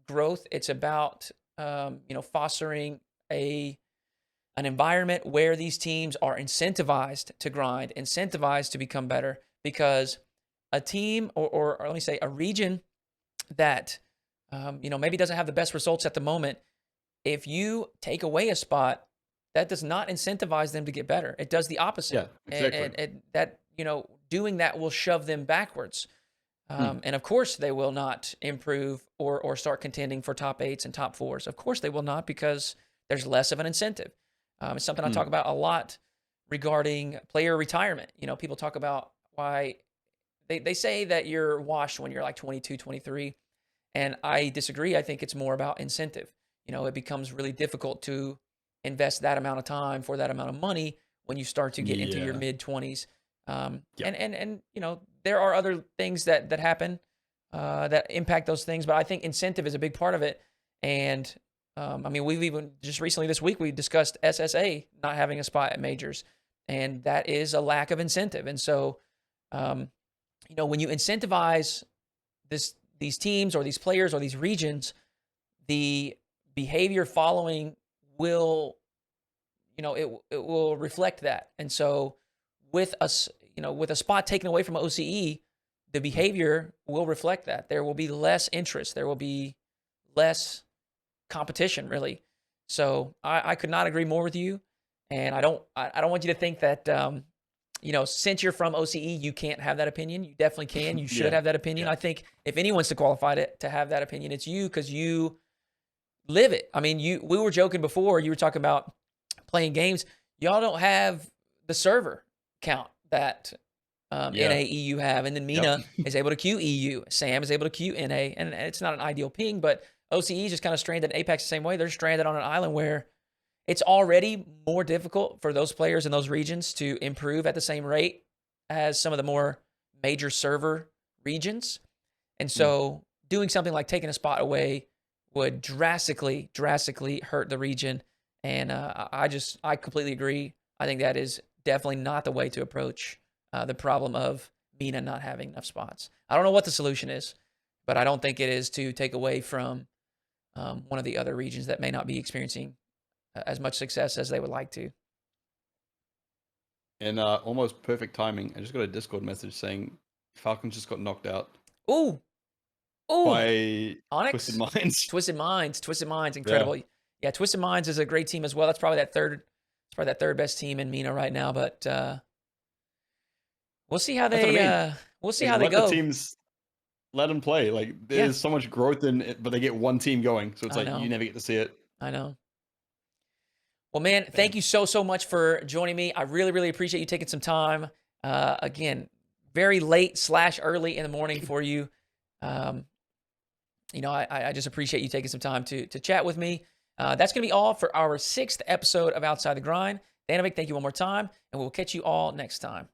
B: growth. It's about fostering an environment where these teams are incentivized to grind, incentivized to become better. Because a team, or let me say, a region that maybe doesn't have the best results at the moment, if you take away a spot, that does not incentivize them to get better. It does the opposite.
A: Yeah, exactly.
B: And that doing that will shove them backwards. And of course, they will not improve or start contending for top 8s and top 4s. Of course, they will not, because there's less of an incentive. It's something I talk about a lot regarding player retirement. People talk about why they say that you're washed when you're like 22, 23. And I disagree. I think it's more about incentive. It becomes really difficult to invest that amount of time for that amount of money when you start to get into your mid 20s. And there are other things that happen that impact those things, but I think incentive is a big part of it. And we've even just recently this week we discussed SSA not having a spot at majors, and that is a lack of incentive. And so, when you incentivize these teams or these players or these regions, the behavior following will, it will reflect that. And so, with us, with a spot taken away from OCE, the behavior will reflect that. There will be less interest. There will be less competition, really. So I could not agree more with you. And I don't want you to think that, since you're from OCE, you can't have that opinion. You definitely can. You should have that opinion. I think if anyone's to qualify to have that opinion, it's you, because you live it. We were joking before. You were talking about playing games. Y'all don't have the server count that NAEU have, and then Mina is able to queue EU. Sam is able to queue NA, and it's not an ideal ping, but OCE is just kind of stranded. Apex the same way. They're stranded on an island where it's already more difficult for those players in those regions to improve at the same rate as some of the more major server regions. And so doing something like taking a spot away would drastically hurt the region. And I completely agree. I think that is definitely not the way to approach the problem of Mina not having enough spots. I don't know what the solution is, but I don't think it is to take away from one of the other regions that may not be experiencing as much success as they would like to.
A: And almost perfect timing, I just got a Discord message saying Falcons just got knocked out.
B: Ooh.
A: By
B: Onyx?
A: Twisted Minds.
B: Twisted Minds, incredible. Yeah, Twisted Minds is a great team as well. That's probably that third best team in MENA right now. But we'll see how they go.
A: The teams let them play. Like there's so much growth in it, but they get one team going, so it's like you never get to see it.
B: I know. Well, man, thank you so much for joining me. I really appreciate you taking some time. Again, very late / early in the morning for you. I just appreciate you taking some time to chat with me. That's going to be all for our 6th episode of Outside the Grind. Thanovic, thank you one more time, and we'll catch you all next time.